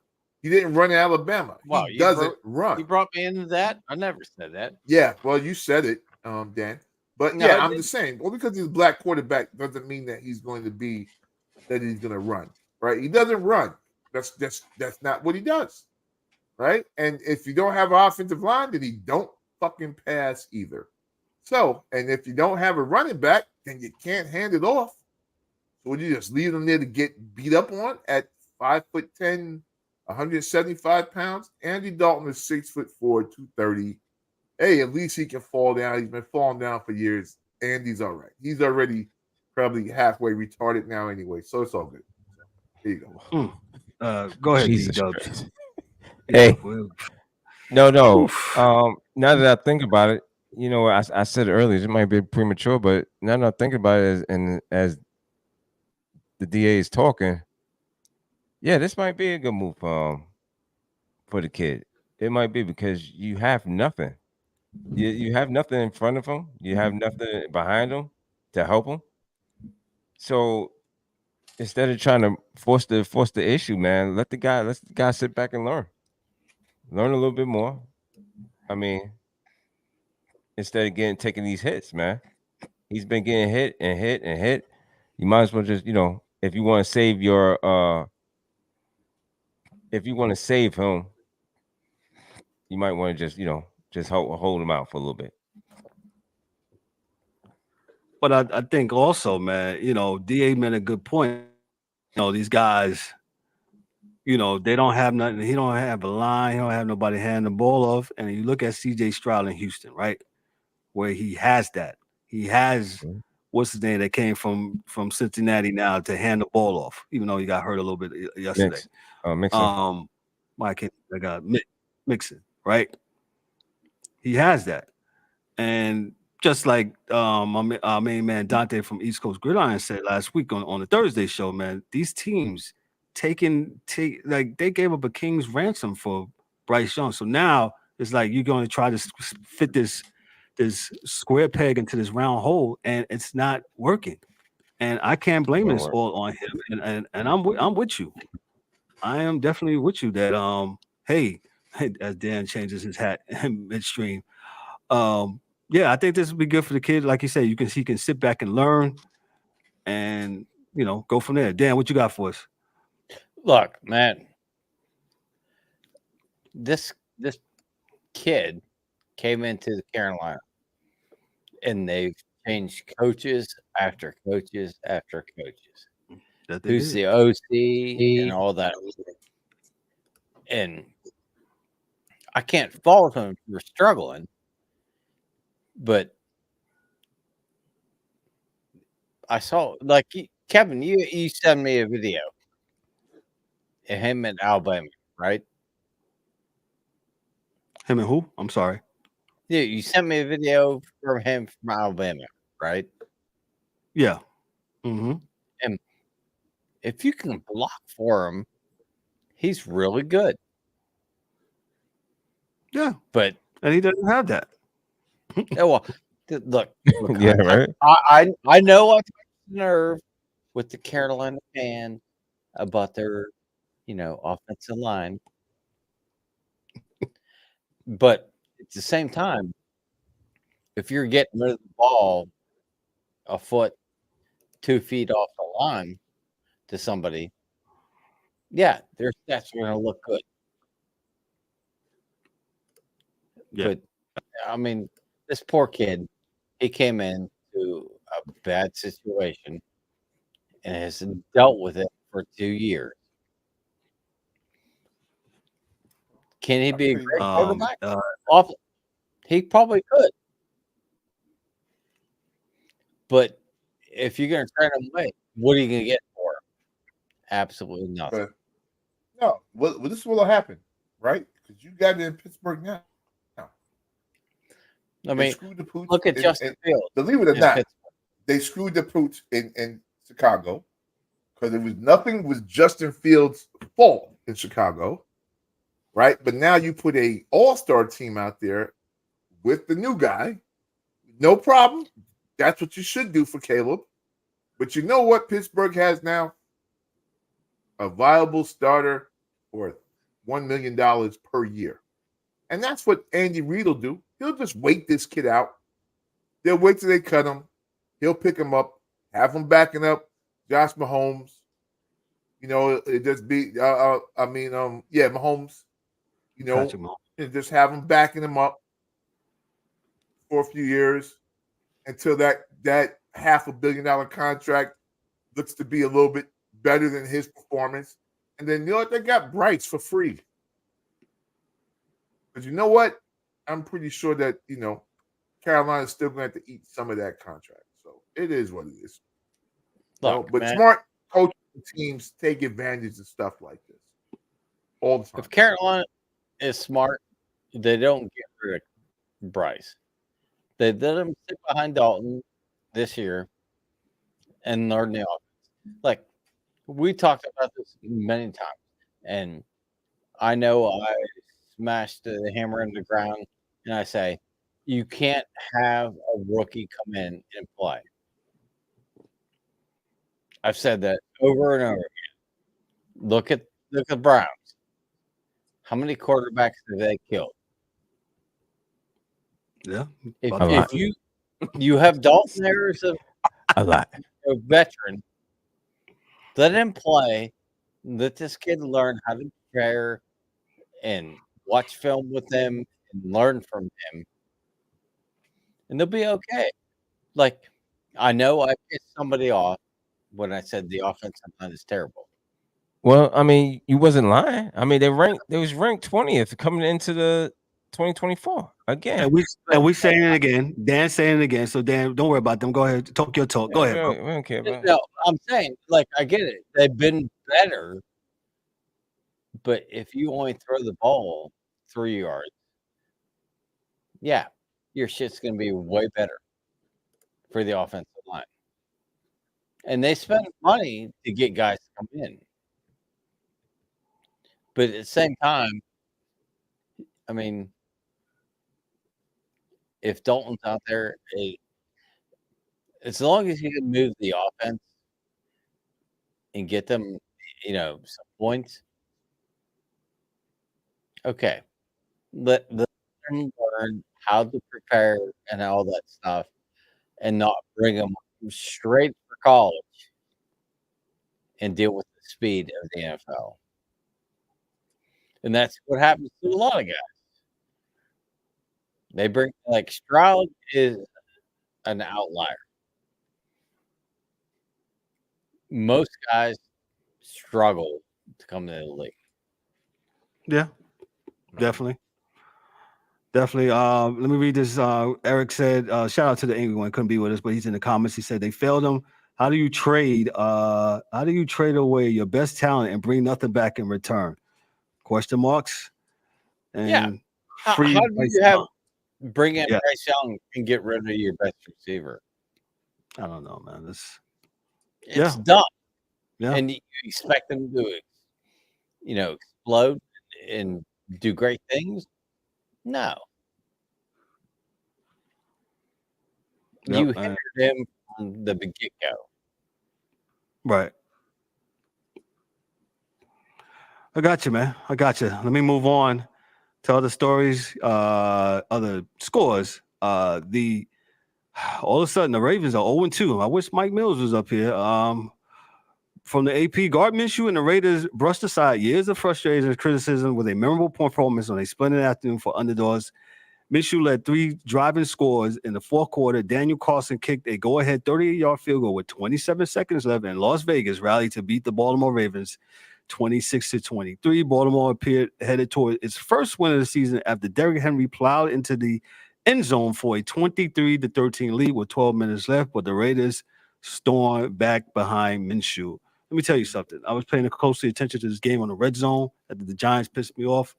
He didn't run in Alabama. Wow, he doesn't run. You brought me into that? I never said that. Yeah, well, you said it, Dan. But no, I'm just saying, well, because he's a black quarterback doesn't mean that he's going to run. Right? He doesn't run. That's not what he does. Right? And if you don't have an offensive line, then he don't fucking pass either. So, and if you don't have a running back, then you can't hand it off. So would you just leave him there to get beat up on at 5'10", 175 pounds? Andy Dalton is 6'4", 230. Hey, at least he can fall down. He's been falling down for years. Andy's all right. He's already probably halfway retarded now anyway, so it's all good. There you go. Go ahead, D-Dubs. Hey, no. Now that I think about it, I said it earlier, it might be premature, but now that I think about it, as the DA is talking, yeah, this might be a good move for the kid. It might be because you have nothing. You have nothing in front of him. You have nothing behind him to help him. So instead of trying to force the issue, man, let the guy sit back and learn a little bit more. I mean, instead of taking these hits, man, he's been getting hit and hit and hit. You might as well just, if you want to save if you want to save him, you might want to just hold him out for a little bit. But I think also, man, DA made a good point. These guys, they don't have nothing. He don't have a line. He don't have nobody handing the ball off. And you look at C.J. Stroud in Houston, right, where he has that. He has what's his name that came from Cincinnati now to hand the ball off, even though he got hurt a little bit yesterday. Mixon. I got Mixon, right? He has that, and just like our main man Dante from East Coast Gridiron said last week on the Thursday show, man, these teams they gave up a king's ransom for Bryce Young. So now it's like you're going to try to fit this square peg into this round hole, and it's not working. And I can't blame this all on him. And I'm with you. I am definitely with you that hey, as Dan changes his hat midstream. Yeah, I think this would be good for the kid. Like you said, he can sit back and learn and go from there. Dan, what you got for us? Look, man, this kid came into the Carolina and they've changed coaches after coaches after coaches. Who's the OC and all that. And I can't fault him for struggling, but I saw, like, Kevin, you sent me a video of him in Alabama, right? Him and who? I'm sorry. Yeah, you sent me a video from him from Alabama, right? Yeah. Mm-hmm. And if you can block for him, he's really good. Yeah. And he doesn't have that. Well, look yeah, right. I know I touched the nerve with the Carolina fan about their, offensive line. But at the same time, if you're getting rid of the ball a foot, 2 feet off the line to somebody, yeah, their stats are going to look good. Yeah. But, I mean, this poor kid, he came into a bad situation and has dealt with it for 2 years. Can he be a great quarterback? He probably could. But if you're going to turn him away, what are you going to get for him? Absolutely nothing. No, well, this is what will happen, right? Because you got it in Pittsburgh now. I mean, look at Justin Fields. Believe it or not, they screwed the pooch in Chicago because nothing was Justin Fields' fault in Chicago, right? But now you put a all-star team out there with the new guy, no problem. That's what you should do for Caleb. But you know what Pittsburgh has now? A viable starter worth $1 million per year. And that's what Andy Reid will do. He'll just wait this kid out. They'll wait till they cut him. He'll pick him up, have him backing up Josh Mahomes. It just be, Mahomes. And just have him backing him up for a few years until that $500 million contract looks to be a little bit better than his performance. And then they got Bryce for free. But you know what? I'm pretty sure that, Carolina's still going to have to eat some of that contract. So it is what it is. Look, but man, smart coaching teams take advantage of stuff like this all the time. If Carolina is smart, they don't get rid of Bryce. They let him sit behind Dalton this year and learn the offense. Like, we talked about this many times, and I know I smashed the hammer in the ground, and I say, you can't have a rookie come in and play. I've said that over and over again. Look at the Browns. How many quarterbacks have they killed? Yeah. If you have Dalton there as a lot. A veteran, let him play. Let this kid learn how to prepare and watch film with him and learn from him, and they'll be okay. Like, I know I pissed somebody off when I said the offensive line is terrible. Well, I mean, you wasn't lying. I mean, they was ranked 20th coming into the 2024 again. And we saying it again. Dan's saying it again. So Dan, don't worry about them. Go ahead, talk your talk. Go ahead, bro. We don't care about it. No, I'm saying, like, I get it. They've been better, but if you only throw the ball 3 yards, yeah, your shit's gonna be way better for the offensive line. And they spend money to get guys to come in. But at the same time, I mean, if Dalton's out there, as long as you can move the offense and get them, some points, okay. Let them learn how to prepare and all that stuff, and not bring them straight for college and deal with the speed of the NFL. And that's what happens to a lot of guys. They bring, like, Stroud is an outlier. Most guys struggle to come to the league. Yeah, definitely. Let me read this. Eric said, shout out to the angry one, couldn't be with us, but he's in the comments. He said they failed him. How do you trade away your best talent and bring nothing back in return? Question marks. And how do you bring in Bryce Young and get rid of your best receiver? I don't know, man. It's dumb. Yeah. And you expect them to, explode and do great things? No. You hindered him from the get-go. Right. I got you, man. I got you. Let me move on to other stories, other scores. All of a sudden, the Ravens are 0-2. I wish Mike Mills was up here. From the AP, Gardner Minshew and the Raiders brushed aside years of frustration and criticism with a memorable performance on a splendid afternoon for underdogs. Minshew led 3 driving scores in the fourth quarter. Daniel Carlson kicked a go-ahead 38-yard field goal with 27 seconds left, and Las Vegas rallied to beat the Baltimore Ravens 26-23. Baltimore appeared headed toward its first win of the season after Derrick Henry plowed into the end zone for a 23-13 lead with 12 minutes left, but the Raiders stormed back behind Minshew. Let me tell you something. I was paying closely attention to this game on the red zone after the Giants pissed me off.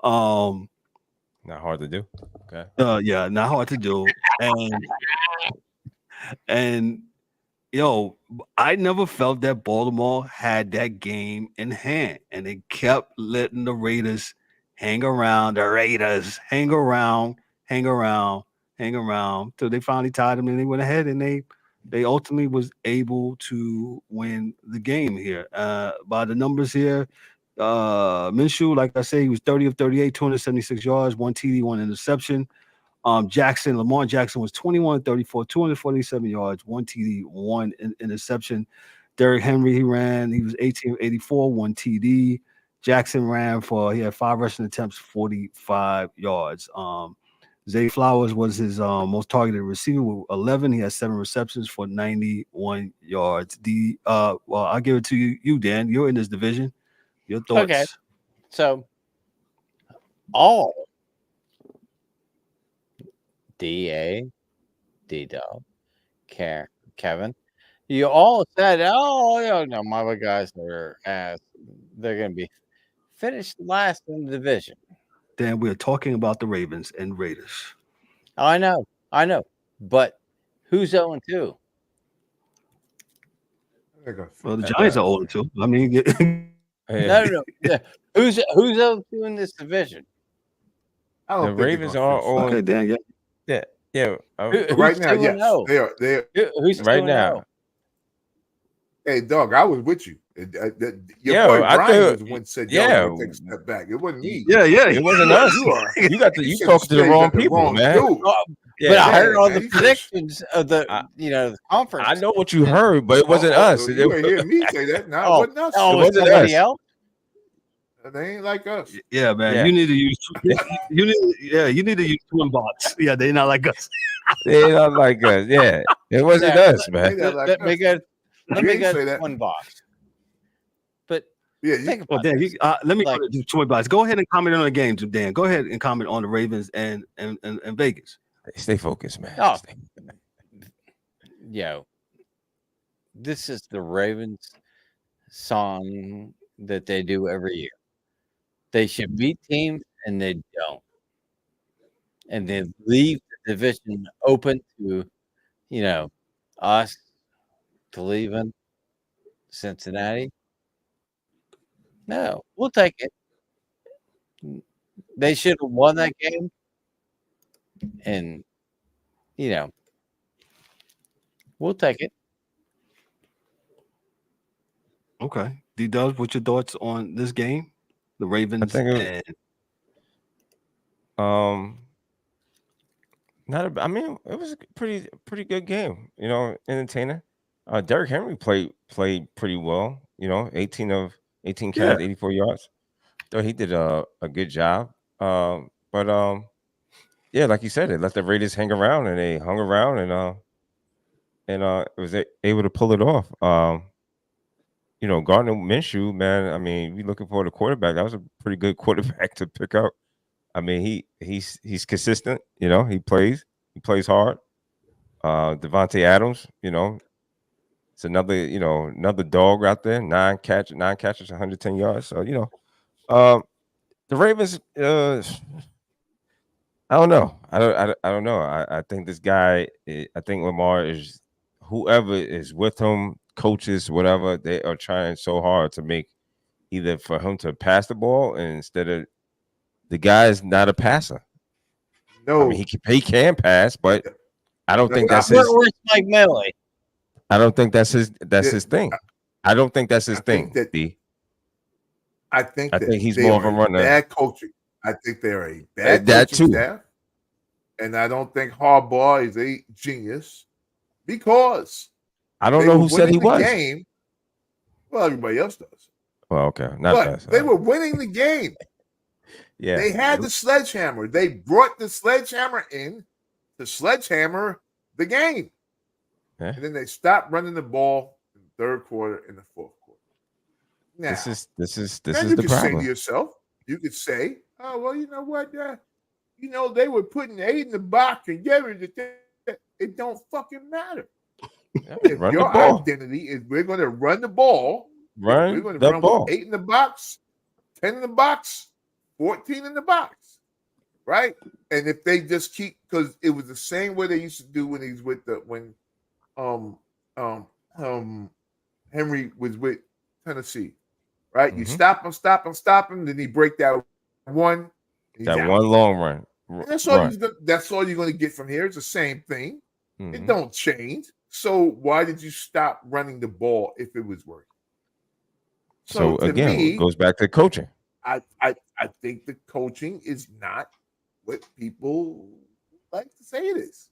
Not hard to do. Okay. Yeah, not hard to do. And I never felt that Baltimore had that game in hand, and they kept letting the Raiders hang around. The Raiders hang around till they finally tied them, and they went ahead and they ultimately was able to win the game here. By the numbers here, Minshew, like I say, he was 30 of 38, 276 yards, 1 TD, 1 interception. Lamar Jackson was 21 of 34, 247 yards, 1 TD, 1 interception. Derrick Henry, he was 18 of 84, 1 TD. Jackson he had 5 rushing attempts, 45 yards. Zay Flowers was his most targeted receiver with 11. He has 7 receptions for 91 yards. I'll give it to you, Dan. You're in this division. Your thoughts? Okay. So, all D.A., D-Dog, Kevin, you all said, no, my guys are ass. They're going to be finished last in the division. Dan, we're talking about the Ravens and Raiders. I know. But who's 0-2? Well, the Giants are 0-2. I mean, no. Yeah. Who's 0-2 in this division? The Ravens are 0. Okay, Dan. Yeah. Right now, yes, they are. Who's right now? Hey, dog, I was with you. Your boy Brian was the one said, "Yo, take a step back." It wasn't me. Yeah. It wasn't us. You talking to the wrong people, man. But I heard all the predictions of the conference. I know what you heard, but it wasn't us. You didn't hear me say that. No, it wasn't us. It wasn't somebody else. They ain't like us. Yeah, man. Yeah. You need to use. You need to use twin bots. Yeah, they're not like us. They're not like us. Yeah, it wasn't us, man. Let me go twin bots. But yeah, think about Dan, let me go to twin bots. Go ahead and comment on the games, Dan. Go ahead and comment on the Ravens and Vegas. Stay focused, man. Oh. This is the Ravens song that they do every year. They should beat teams, and they don't. And they leave the division open to, us, Cleveland, Cincinnati. No, we'll take it. They should have won that game. And, we'll take it. Okay. D-Dubs, what's your thoughts on this game? The Ravens I think it was a pretty good game, entertaining. Derrick Henry played pretty well, 18 carries, 84 yards. So he did a good job. But like you said, it let the Raiders hang around, and they hung around and was able to pull it off. Gardner Minshew, man. I mean, we looking for the quarterback. That was a pretty good quarterback to pick up. I mean, he's consistent. He plays hard. Devontae Adams, it's another dog out there. 9 catches, 110 yards. So the Ravens. I don't know. I don't know. I think this guy. I think Lamar is whoever is with him. Coaches, whatever, they are trying so hard to make either for him to pass the ball, and instead of the guy is not a passer. No, I mean he can pass, but I don't think that's his. Mike Millie. I don't think that's his thing. I don't think that's his thing. I think he's more of a runner. Bad coaching. I think they're a bad coaching staff, and I don't think Harbaugh is a genius because. I don't know who said he was. Game. Well, everybody else does. Well, okay. They were winning the game. Yeah. They had the sledgehammer. They brought the sledgehammer in to sledgehammer the game. Yeah. And then they stopped running the ball in the third quarter and the fourth quarter. Now, this is the problem. Say to yourself, you could say, "Oh, well, you know what? They were putting 8 in the box and it don't fucking matter." If your identity is we're going to run the ball, we're going to run with 8 in the box, 10 in the box, 14 in the box, right? And if they just keep, because it was the same way they used to do when he's with when Henry was with Tennessee, right? Mm-hmm. You stop him, then he break that one. One long run. That's all you're going to get from here. It's the same thing. Mm-hmm. It don't change. So why did you stop running the ball if it was working? So again, it goes back to coaching. I think the coaching is not what people like to say it is.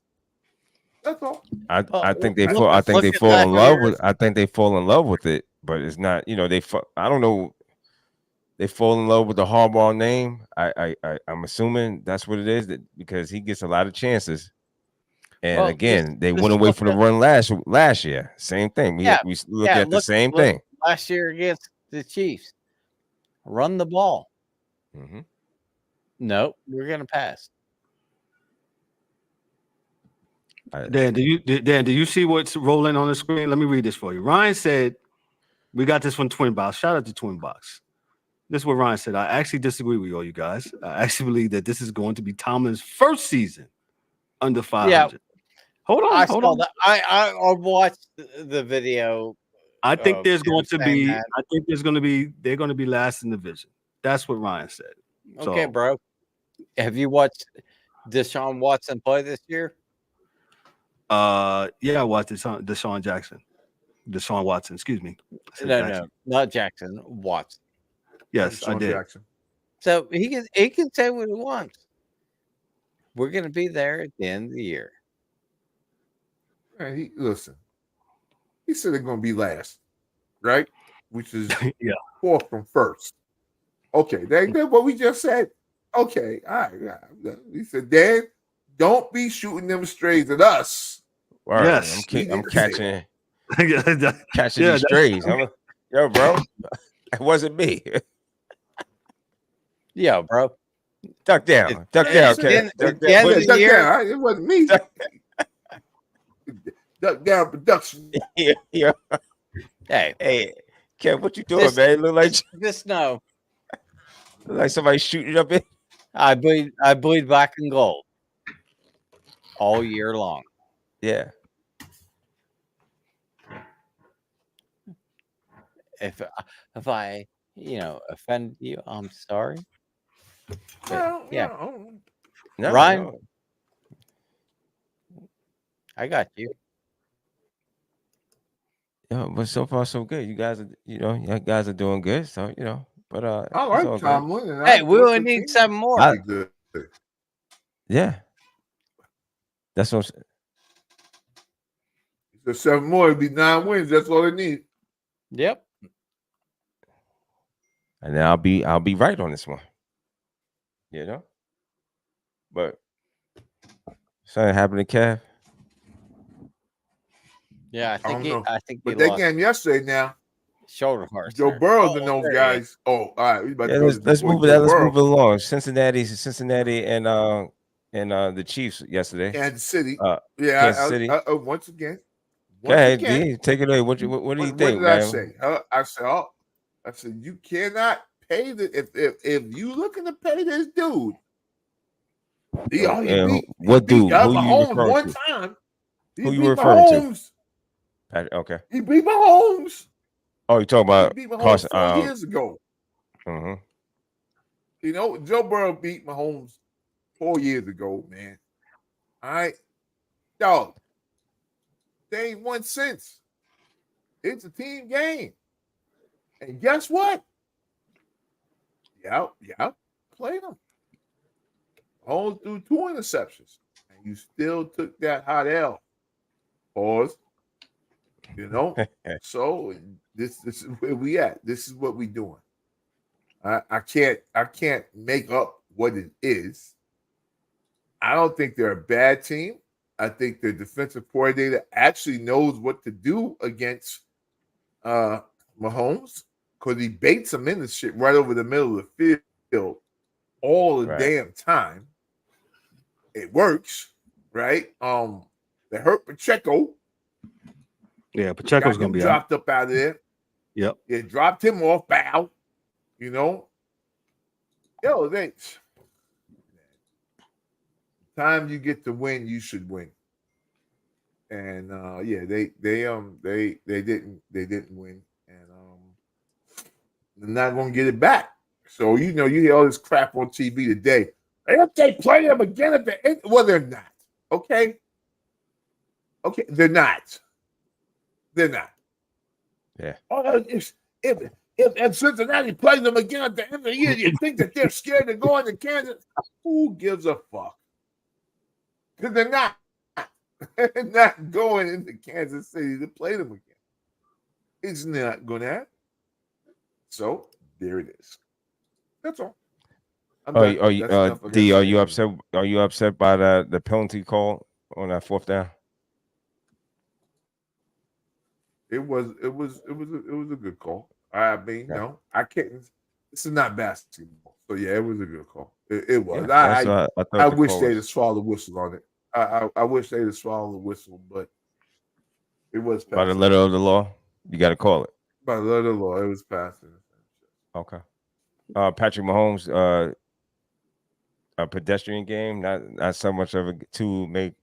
That's all. I think they fall in love with. I think they fall in love with it, but it's not. I don't know. They fall in love with the Harbaugh name. I'm assuming that's what it is. Because he gets a lot of chances. And again, they went away from the run last year. Same thing. We look at the same thing. Last year against the Chiefs. Run the ball. Mm-hmm. No, we're going to pass. Dan, do you see what's rolling on the screen? Let me read this for you. Ryan said, we got this from Twin Box. Shout out to Twin Box. This is what Ryan said. I actually disagree with all you guys. I actually believe that this is going to be Tomlin's first season under 500. Yeah. Hold on. I watched the video. I think they're going to be last in the division. That's what Ryan said. Okay, bro. Have you watched Deshaun Watson play this year? Yeah, I watched Deshaun Jackson. Deshaun Watson. Excuse me. No, not Jackson. Watson. Yes, Deshaun I did. Jackson. So he can say what he wants. We're going to be there at the end of the year. Man, listen. He said they're going to be last, right? Which is fourth from first. Okay, that's what we just said. Okay, all right. He said, Dan, don't be shooting them strays at us. Right. Yes, I'm catching these strays. Yo, bro, it wasn't me. Yeah, bro. Duck down, Ken. Duck down. It wasn't me. Duck down production. Yeah. Hey, Ken, what you doing, man? Look like this. No, look like somebody shooting up in. I bleed black and gold all year long. Yeah. If I offend you, I'm sorry. But, No, Ryan, I got you. Yeah, but so far so good. You guys are doing good. So but I like Tomlin. Hey, we only need 7 more. Good. Yeah, that's what I'm saying. So 7 more, it'd be 9 wins. That's all they need. Yep. And then I'll be right on this one. But something happened to Kev. Yeah, I think. But they game yesterday now. Shoulder heart. Joe Burrow's and those guys. Oh, all right. Let's move it along. Cincinnati, and the Chiefs yesterday. Kansas City. Kansas City. Once again. D, take it away. What do you think, man? I said you cannot pay if you looking to pay this dude. What dude? Who you referring to? Time. Who you referring to? Okay. He beat Mahomes. Oh, you talking about Carson 4 years ago. Mm-hmm. Joe Burrow beat Mahomes 4 years ago, man. All right. Dog. They ain't won since. It's a team game. And guess what? Yeah. Played them. Mahomes threw 2 interceptions. And you still took that hot L. Pause. So this is where we at. This is what we doing. I can't make up what it is. I don't think they're a bad team. I think their defensive coordinator actually knows what to do against Mahomes because he baits him in the shit right over the middle of the field all the damn time. It works, right? They hurt Pacheco. Yeah, Pacheco's going to be dropped up out of there. Yep. Yeah, dropped him off. Bow. Time you get to win, you should win. And they didn't win, and they're not going to get it back. So you hear all this crap on TV today. If they play them again at the end, well, they're not. Okay, they're not. They're not. Yeah. If Cincinnati plays them again at the end of the year, you think that they're scared to go into Kansas? Who gives a fuck? Because they're not. They're not going into Kansas City to play them again. It's not going to happen. So there it is. That's all. Are you upset? Are you upset by the penalty call on that 4th down? It was a good call. I mean, no, I can't. This is not basketball, so yeah, it was a good call. It was. Yeah, I wish they'd have swallowed the whistle on it. I wish they'd have swallowed the whistle, but it was by the letter of the law. You got to call it by the letter of the law. It was passed. Okay. Patrick Mahomes, a pedestrian game, not so much of to make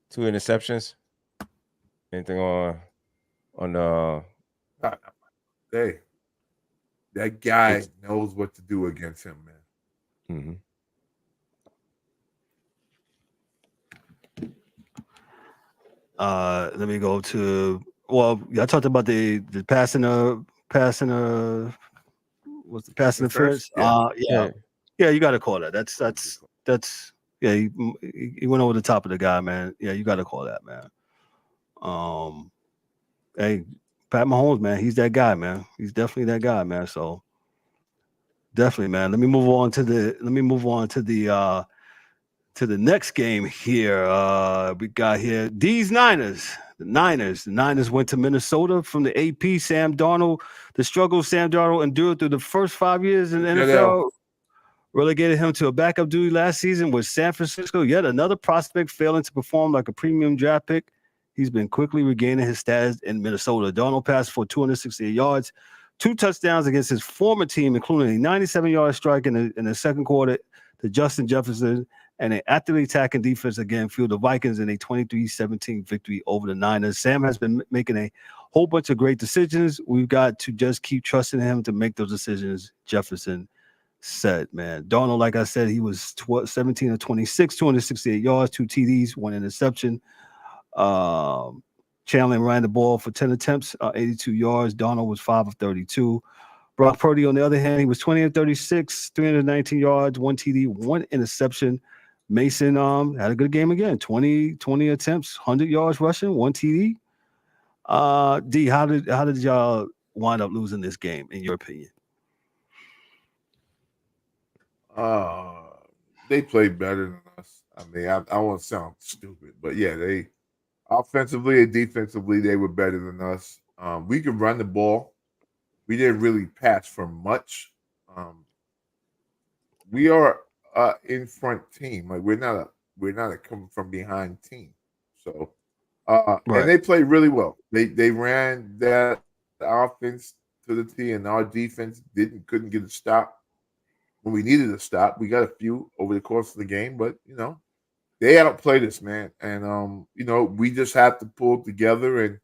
2 interceptions. Anything on the? Hey, that guy knows what to do against him, man. Mm-hmm. Let me go to Well, I talked about the passing what's the pass interference? Yeah. Yeah, you got to call that. That's yeah. He went over the top of the guy, man. Yeah, you got to call that, man. Hey, Pat Mahomes, man, he's that guy, man. He's definitely that guy, man. So definitely, man. Let me move on to the next game here. We got here these Niners. The Niners went to Minnesota from the AP. Sam Darnold, the struggle Sam Darnold endured through the first 5 years in the NFL relegated him to a backup duty last season with San Francisco. Yet another prospect failing to perform like a premium draft pick. He's been quickly regaining his status in Minnesota. Darnold passed for 268 yards, 2 touchdowns against his former team, including a 97-yard strike in the second quarter to Justin Jefferson, and an actively attacking defense again fueled the Vikings in a 23-17 victory over the Niners. Sam has been making a whole bunch of great decisions. We've got to just keep trusting him to make those decisions, Jefferson said, man. Darnold, like I said, he was 17 of 26, 268 yards, 2 TDs, 1 interception. Chandler ran the ball for 10 attempts, 82 yards. Darnold was 5 of 32. Brock Purdy, on the other hand, he was 20 of 36, 319 yards, 1 TD, 1 interception. Mason had a good game again, 20 attempts, 100 yards rushing, 1 TD. D, how did y'all wind up losing this game, in your opinion? They played better than us. I mean, I won't sound stupid, but yeah, they offensively and defensively, they were better than us. We could run the ball. We didn't really pass for much. We are in front team. Like we're not a come from behind team. So right. And they played really well. They ran that offense to the T, and our defense couldn't get a stop when we needed a stop. We got a few over the course of the game, but they outplayed us, man. And we just have to pull together. And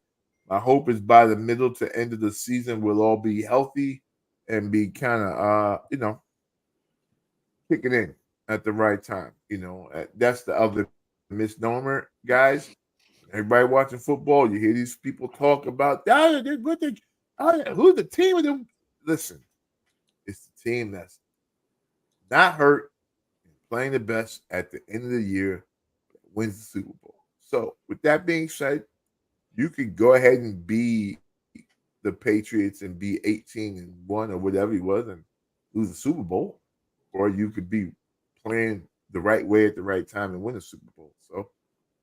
my hope is by the middle to end of the season, we'll all be healthy and be kind of kicking in at the right time. That's the other misnomer, guys. Everybody watching football, you hear these people talk about who's the team of them. Listen, it's the team that's not hurt and playing the best at the end of the year that wins the Super Bowl. So with that being said, you could go ahead and be the Patriots and be 18-1 or whatever he was and lose the Super Bowl, or you could be playing the right way at the right time and win the Super Bowl. So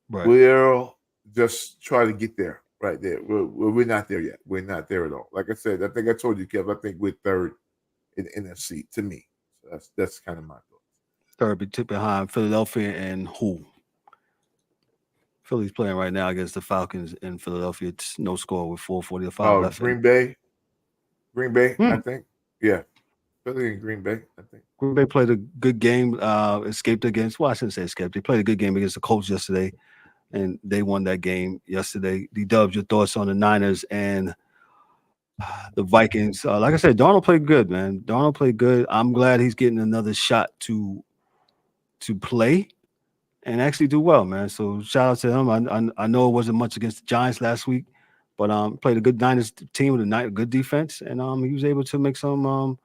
we'll just try to get there right there. We're not there yet. We're not there at all. Like I said, I think I told you, Kev, I think we're third in the NFC to me. So that's kind of my thoughts. Third behind Philadelphia and who? Philly's playing right now against the Falcons in Philadelphia. It's no score with 4:45 left. Green Bay, I think. Yeah. Philly and Green Bay, I think. Green Bay played a good game, escaped against, well, I shouldn't say escaped. They played a good game against the Colts yesterday, and they won that game yesterday. D-Dubs, your thoughts on the Niners and the Vikings? Like I said, Darnold played good, man. Darnold played good. I'm glad he's getting another shot to play and actually do well, man. So shout out to him. I know it wasn't much against the Giants last week, but played a good Niners team with a good defense, and he was able to make some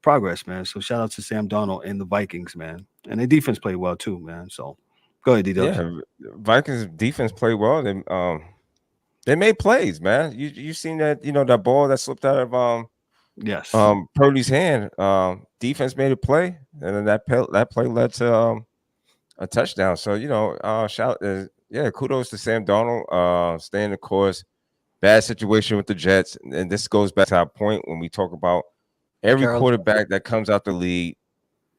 progress, man. So shout out to Sam Darnold and the Vikings, man. And their defense played well too, man. So go ahead, D-Dubs. Yeah, Vikings defense played well. They made plays, man. You seen that, that ball that slipped out of Purdy's hand. Defense made a play, and then that play led to a touchdown. So kudos to Sam Darnold, staying the course. Bad situation with the Jets, and this goes back to our point when we talk about every quarterback that comes out the league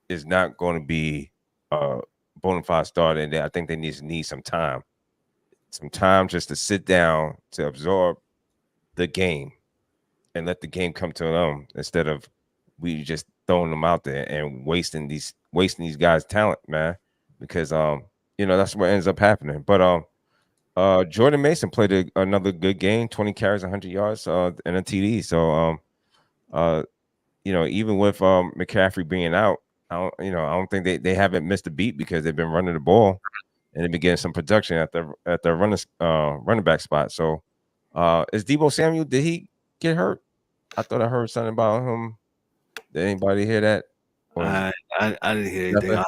is not going to be a bona fide starter, and I think they need some time just to sit down to absorb the game and let the game come to them instead of we just throwing them out there and wasting these guys' talent, man. Because that's what ends up happening. But Jordan Mason played another good game, 20 carries, 100 yards, and a TD. So even with McCaffrey being out, I don't think they haven't missed a beat because they've been running the ball and they've been getting some production at the running back spot. So Is Deebo Samuel? Did he get hurt? I thought I heard something about him. Did anybody hear that? I didn't hear anything.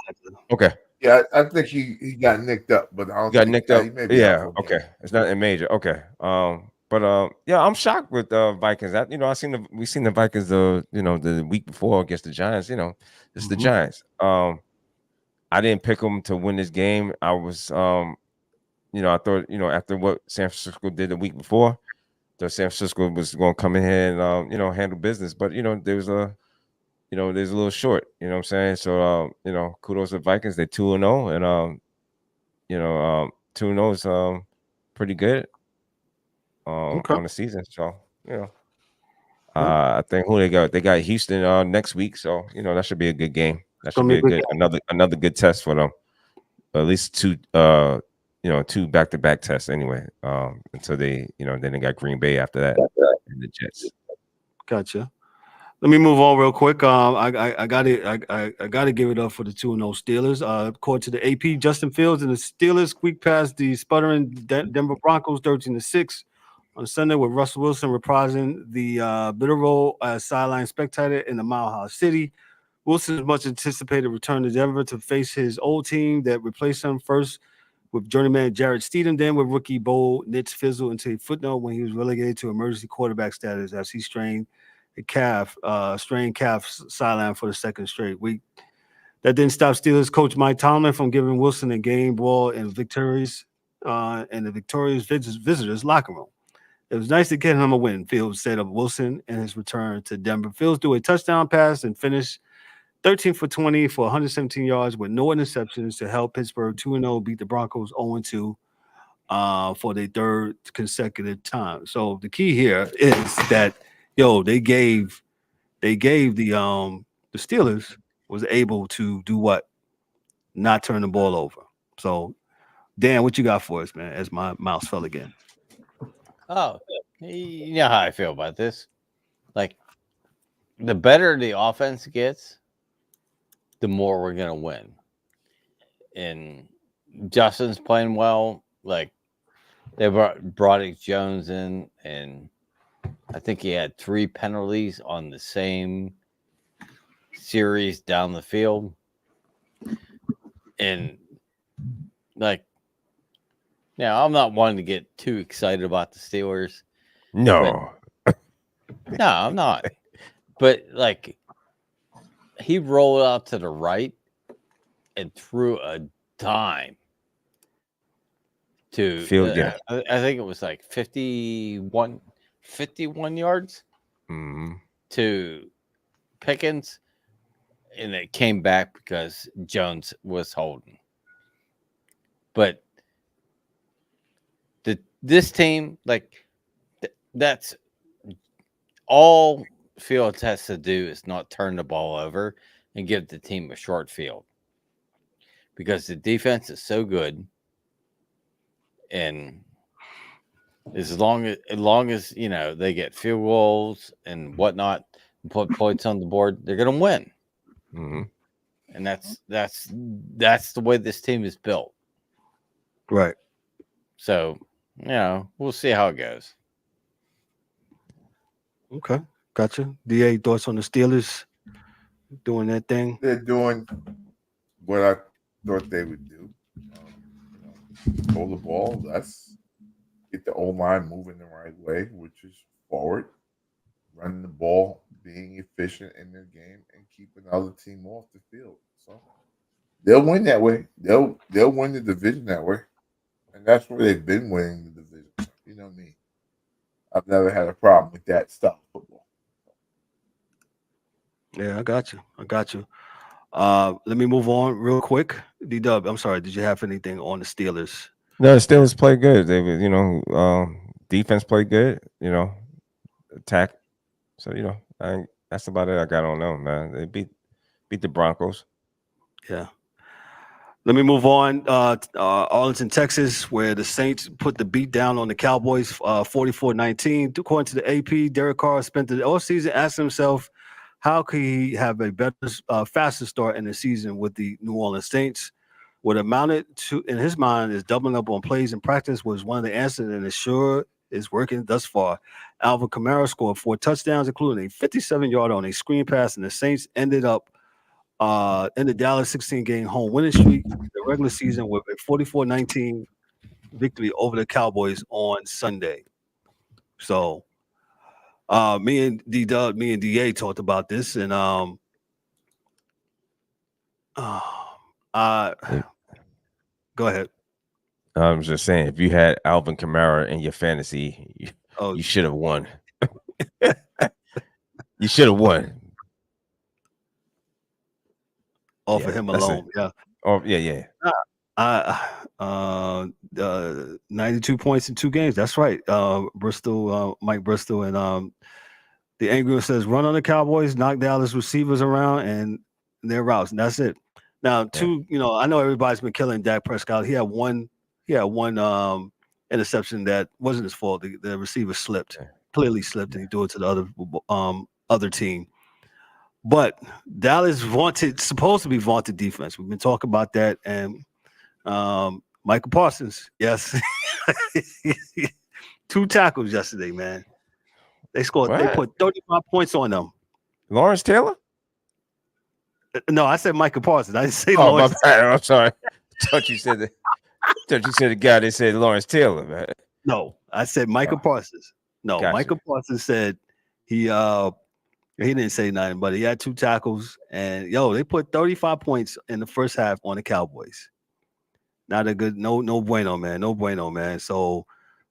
Okay. Yeah, I think he got nicked up, but I don't got think nicked up. He may be Yeah. Okay. It's nothing major. Okay. But yeah, I'm shocked with Vikings. We seen the Vikings the week before against the Giants. It's the Giants. I didn't pick them to win this game. I was I thought after what San Francisco did the week before, that San Francisco was going to come in here and handle business. But there was there's a little short. You know what I'm saying? So kudos to Vikings. They're 2-0 and 2-0 is pretty good on the season. So I think who they got? They got Houston next week. So that should be a good game. That should be a good another good test for them. At least two back-to-back tests anyway. Until they then they got Green Bay after that and the Jets. Gotcha. Let me move on real quick. I got to give it up for the 2-0 Steelers. According to the AP, Justin Fields and the Steelers squeaked past the sputtering Denver Broncos 13-6 on Sunday, with Russell Wilson reprising the bitter role as sideline spectator in the Mile High City. Wilson's much anticipated return to Denver to face his old team that replaced him, first with journeyman Jarrett Steedham, then with rookie Bo Nitz fizzle into a footnote when he was relegated to emergency quarterback status as he strained calf sideline for the second straight week. That didn't stop Steelers coach Mike Tomlin from giving Wilson a game ball in the victorious visitors' locker room. It was nice to get him a win, Fields said of Wilson and his return to Denver. Fields threw a touchdown pass and finished 13 for 20 for 117 yards with no interceptions to help Pittsburgh 2-0 beat the Broncos 0-2 for their third consecutive time. So the key here is that they gave the Steelers was able to do what? Not turn the ball over. So, Dan, what you got for us, man? As my mouse fell again. Oh, you know how I feel about this. Like, the better the offense gets, the more we're gonna win. And Justin's playing well. Like, they brought Broderick Jones in, and I think he had 3 penalties on the same series down the field. And I'm not wanting to get too excited about the Steelers. No. No, I'm not. But he rolled out to the right and threw a dime to Field. I think it was 51 yards to Pickens, and it came back because Jones was holding. But this team, that's all Fields has to do is not turn the ball over and give the team a short field, because the defense is so good, and as long as they get field goals and whatnot and put points on the board, they're going to win. Mm-hmm. And that's the way this team is built. Right. So, we'll see how it goes. Okay. Gotcha. DA, thoughts on the Steelers doing that thing? They're doing what I thought they would do. Hold the ball. Let's get the O-line moving the right way, which is forward, running the ball, being efficient in their game, and keeping the other team off the field. So they'll win that way. They'll win the division that way. And that's where they've been winning the division. You know me. I've never had a problem with that style of football. Yeah, I got you. Let me move on real quick. D-Dub, I'm sorry. Did you have anything on the Steelers? No, the Steelers play good. They, defense play good. Attack. So that's about it. I got on them, man. They beat the Broncos. Yeah. Let me move on. Arlington, Texas, where the Saints put the beat down on the Cowboys, 44-19. According to the AP, Derek Carr spent the offseason asking himself, how could he have a better, faster start in the season with the New Orleans Saints? What amounted to, in his mind, is doubling up on plays in practice was one of the answers, and it sure is working thus far. Alvin Kamara scored 4 touchdowns, including a 57-yard on a screen pass, and the Saints ended up in the Dallas 16-game home winning streak the regular season with a 44-19 victory over the Cowboys on Sunday. So me and DA talked about this, and go ahead. I was just saying, if you had Alvin Kamara in your fantasy, you should have won. You should have won. Off of him alone, yeah. Oh, yeah. 92 points in 2 games. That's right. Bristol, Mike Bristol, and the Angry says run on the Cowboys, knock Dallas receivers around, and their routes, and that's it. Now, I know everybody's been killing Dak Prescott. He had one interception that wasn't his fault. The receiver clearly slipped, and he threw it to the other team. But Dallas supposed to be vaunted defense. We've been talking about that, and Michael Parsons, yes, 2 tackles yesterday, man. They scored. What? They put 35 points on them. Lawrence Taylor? No, I said Michael Parsons. I didn't say Lawrence. My bad. I'm sorry. I thought you said the guy that said Lawrence Taylor, man. No, I said Michael Parsons. No, gotcha. Michael Parsons said he didn't say nothing, but he had 2 tackles, and they put 35 points in the first half on the Cowboys. Not a good, no bueno, man. No bueno, man. So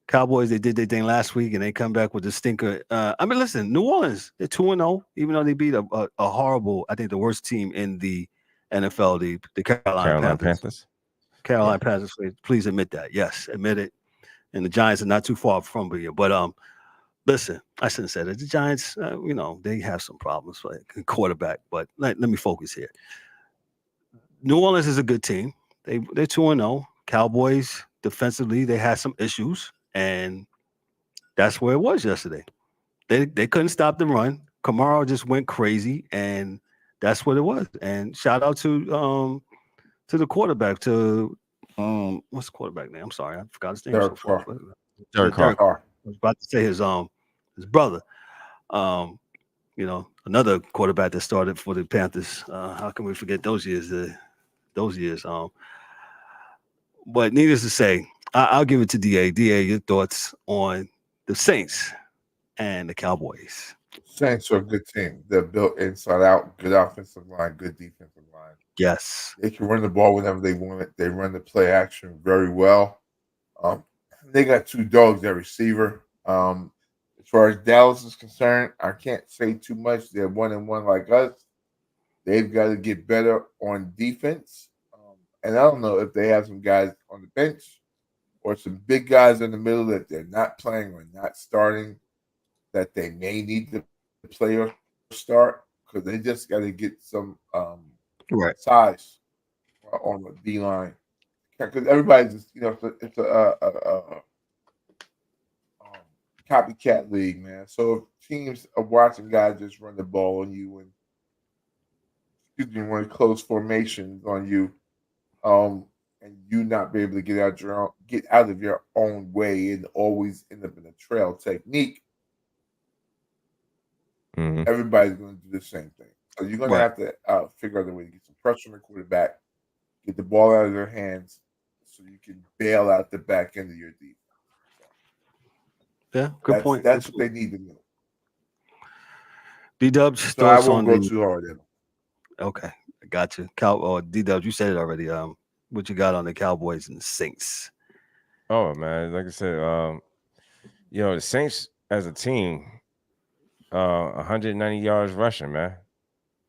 Cowboys, they did their thing last week, and they come back with a stinker. Listen, New Orleans, they're 2-0, even though they beat a horrible, I think the worst team in the NFL, the Carolina Panthers. Carolina Panthers, please admit that. Yes, admit it. And the Giants are not too far from you. But listen, I shouldn't say that. The Giants, they have some problems for a quarterback. But let me focus here. New Orleans is a good team. They're 2-0. Cowboys, defensively, they had some issues. And that's where it was yesterday. They couldn't stop the run. Kamara just went crazy, and that's what it was. And shout out to the quarterback, what's the quarterback name? I'm sorry, I forgot his name. Derek Carr. I was about to say his brother. Another quarterback that started for the Panthers. How can we forget those years? But needless to say, I'll give it to DA. DA, your thoughts on the Saints and the Cowboys? Saints are a good team. They're built inside out. Good offensive line, good defensive line. Yes. They can run the ball whenever they want it. They run the play action very well. They got 2 dogs at receiver. As far as Dallas is concerned, I can't say too much. They're 1-1 like us. They've got to get better on defense. And I don't know if they have some guys on the bench or some big guys in the middle that they're not playing or not starting that they may need to play or start, because they just got to get some size on the D line. Because everybody's just, it's a copycat league, man. So if teams are watching guys just run the ball on you and run close formations on you, and you not be able to get out of your own way and always end up in a trail technique, everybody's going to do the same thing. So you're going to have to figure out a way to get some pressure on the quarterback, get the ball out of their hands, so you can bail out the back end of your defense. Yeah, good point. That's what they need to know. D-Dubs, so I won't go too hard at them. Okay, I got you. D-Dubs, you said it already. What you got on the Cowboys and the Saints? Oh man, like I said, the Saints as a team, 190 yards rushing, man.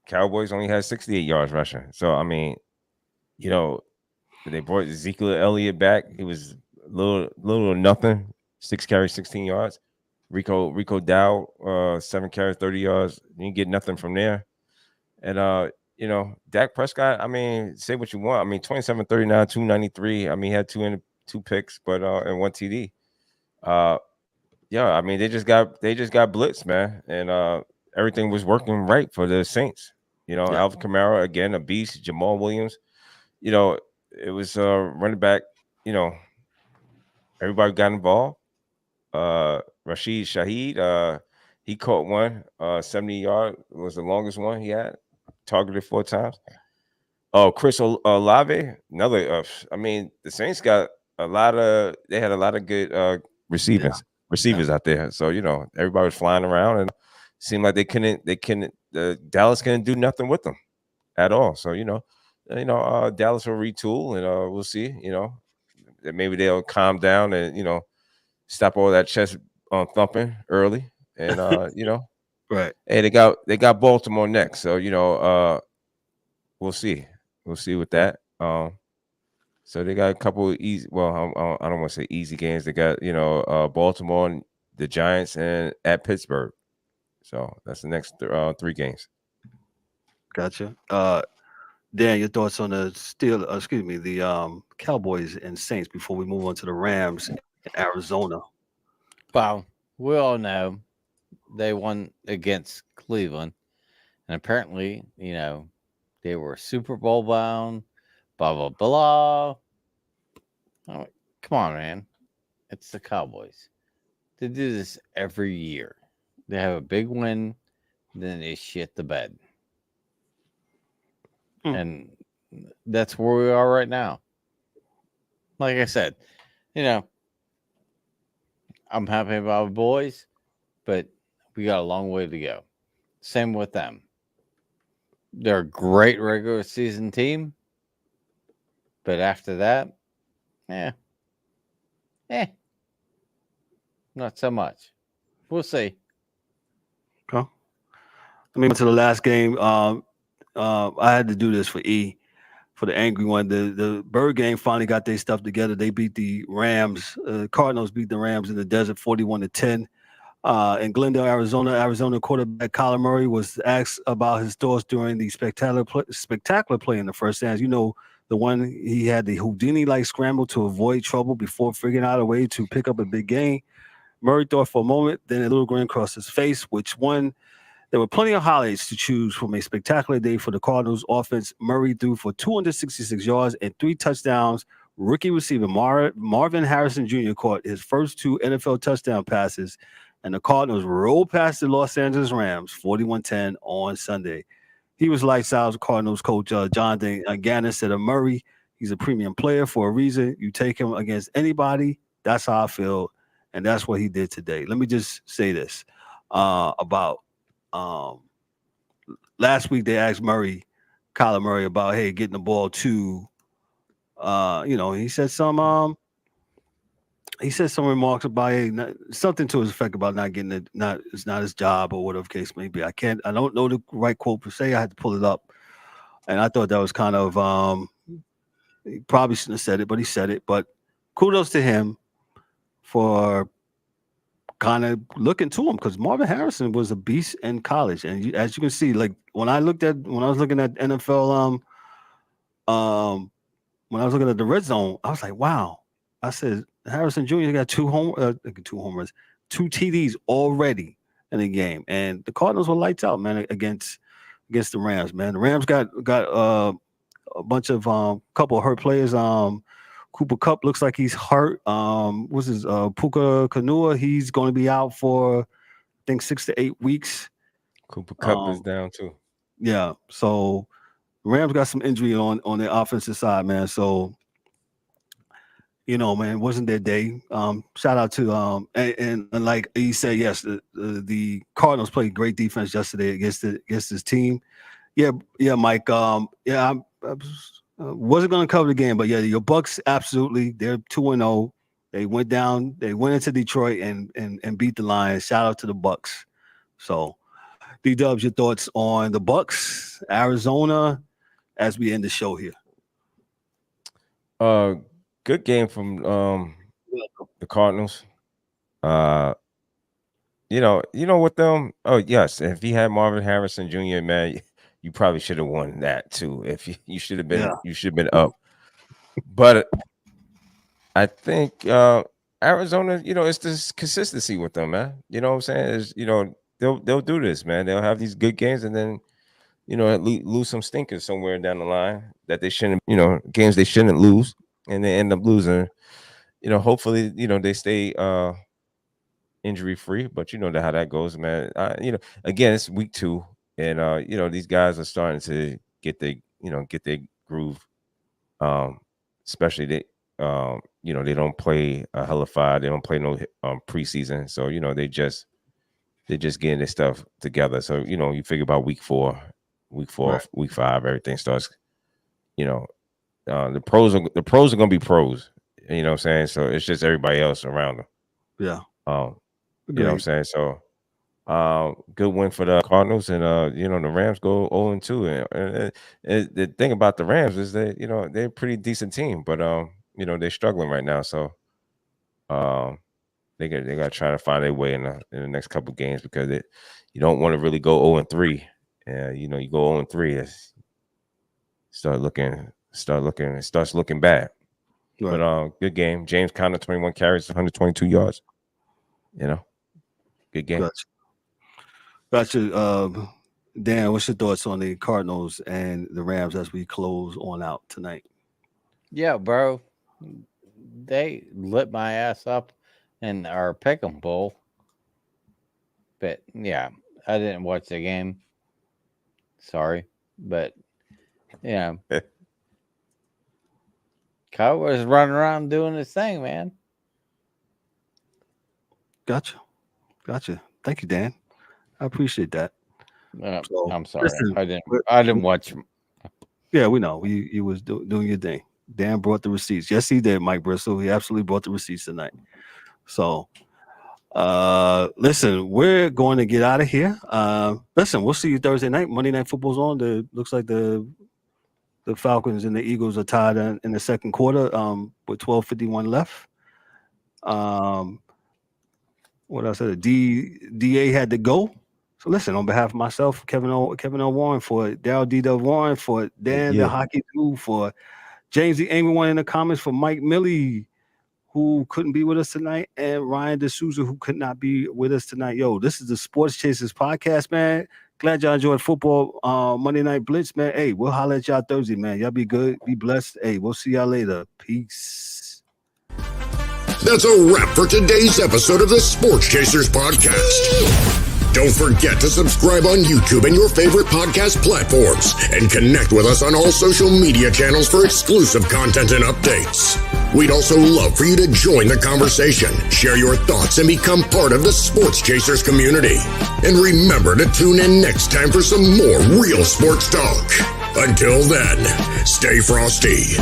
Cowboys only had 68 yards rushing. So I mean, they brought Ezekiel Elliott back. He was little or nothing. 6 carries, 16 yards. Rico Dow, 7 carries, 30 yards. You get nothing from there. And Dak Prescott, I mean, say what you want. I mean, 27, 39, 293. I mean, he had 2 picks, but and 1 TD. I mean, they just got Blitz, man. And everything was working right for the Saints. Alvin Kamara, again, a beast. Jamal Williams. It was running back, everybody got involved. Rashid Shaheed. He caught one. 70-yard was the longest one he had. Targeted 4 times. Oh, Chris Olave, another. I mean, the Saints got a lot of. They had a lot of good receivers out there. So everybody was flying around, and seemed like they couldn't. Dallas couldn't do nothing with them at all. So Dallas will retool, and we'll see. That maybe they'll calm down and stop all that chest thumping early, and right. Hey, they got Baltimore next, so we'll see. We'll see with that. So they got a couple of easy. Well, I don't want to say easy games. They got Baltimore and the Giants and at Pittsburgh. So that's the next 3 games. Gotcha. Dan, your thoughts on the Cowboys and Saints before we move on to the Rams in Arizona. Well, we all know they won against Cleveland, and apparently, they were Super Bowl bound. Blah blah blah. Oh, come on, man! It's the Cowboys. They do this every year. They have a big win, then they shit the bed. And that's where we are right now. Like I said, I'm happy about the boys, but we got a long way to go. Same with them. They're a great regular season team, but after that, not so much. We'll see. Okay. I mean, to the last game, I had to do this for for the angry one. The Bird game finally got their stuff together. They beat the Rams. Cardinals beat the Rams in the desert 41-10. In Glendale, Arizona quarterback Kyler Murray was asked about his thoughts during the spectacular play in the first half. The one he had the Houdini-like scramble to avoid trouble before figuring out a way to pick up a big gain. Murray thought for a moment, then a little grin crossed his face, there were plenty of highlights to choose from a spectacular day for the Cardinals offense. Murray threw for 266 yards and 3 touchdowns. Rookie receiver Marvin Harrison Jr. caught his first 2 NFL touchdown passes, and the Cardinals rolled past the Los Angeles Rams 41-10 on Sunday. He was lights out. Cardinals coach Jonathan Gannon said of Murray, he's a premium player for a reason. You take him against anybody. That's how I feel, and that's what he did today. Let me just say this about last week. They asked Kyler Murray about getting the ball to he said some remarks about something to his effect about not getting it, it's not his job or whatever case may be. I don't know the right quote per se. I had to pull it up, and I thought that was kind of he probably shouldn't have said it, but he said it. But kudos to him for kind of looking to him, because Marvin Harrison was a beast in college, and as you can see, like when I was looking at NFL, when I was looking at the red zone, I was like, wow. I said Harrison Jr. got 2 homers, 2 TDs already in the game, and the Cardinals were lights out, man, against the Rams, man. The Rams got a bunch of couple of hurt players. Cooper Kupp looks like he's hurt. What's his Puka Kanua? He's going to be out for I think 6 to 8 weeks. Cooper Kupp is down too. Yeah, so Rams got some injury on their offensive side, man. So man, it wasn't their day. Shout out to and like he said, yes, the Cardinals played great defense yesterday against this team. Yeah, Mike. I wasn't going to cover the game, but yeah, your Bucks absolutely. They're 2-0. They went into Detroit and beat the Lions. Shout out to the Bucks. So, D-Dubs, your thoughts on the Bucks, Arizona, as we end the show here. Good game from the Cardinals. With them. Oh yes, if he had Marvin Harrison Jr., man, you probably should have won that too. If you should have been, you should have been up. But I think Arizona, it's this consistency with them, man. You know what I'm saying? Is they'll do this, man. They'll have these good games and then lose some stinkers somewhere down the line that they shouldn't, games they shouldn't lose, and they end up losing. Hopefully, they stay injury free, but you know how that goes, man. Again, it's week 2, and these guys are starting to get their groove. Especially they don't play a hellified, they don't play no preseason, so they're just getting their stuff together. So you figure about week 4, right. Week 5, everything starts. The pros are gonna be pros. You know what I'm saying? So it's just everybody else around them. Yeah. You know what I'm saying? So good win for the Cardinals, and the Rams go 0-2. And the thing about the Rams is that they're a pretty decent team, but they're struggling right now. So they got to try to find their way in the next couple of games, because you don't want to really go 0-3. And you go 0-3, it starts looking bad. Right. But good game. James Conner, 21 carries, 122 yards. Good game. Gotcha. Dan, what's your thoughts on the Cardinals and the Rams as we close on out tonight? Yeah, bro. They lit my ass up in our Pick'em Bowl. But, yeah, I didn't watch the game. Sorry. But, yeah. Kyle was running around doing his thing, man. Gotcha. Thank you, Dan. I appreciate that. I'm sorry. Listen, I didn't watch him. Yeah, we know. You was doing your thing. Dan brought the receipts. Yes, he did, Mike Bristol. He absolutely brought the receipts tonight. So, listen, we're going to get out of here. Listen, we'll see you Thursday night. Monday Night Football's on. Looks like the Falcons and the Eagles are tied in the second quarter with 12:51 left. What else? DA had to go. So listen, on behalf of myself, Kevin O. Warren, for Daryl D. Warren, for Dan the Hockey Dude, for James the Angry One in the comments, for Mike Milley, who couldn't be with us tonight, and Ryan D'Souza, who could not be with us tonight. Yo, this is the Sports Chasers podcast, man. Glad y'all enjoyed football. Monday Night Blitz, man. Hey, we'll holler at y'all Thursday, man. Y'all be good. Be blessed. Hey, we'll see y'all later. Peace. That's a wrap for today's episode of the Sports Chasers podcast. Don't forget to subscribe on YouTube and your favorite podcast platforms, and connect with us on all social media channels for exclusive content and updates. We'd also love for you to join the conversation, share your thoughts, and become part of the Sports Chasers community. And remember to tune in next time for some more real sports talk. Until then, stay frosty.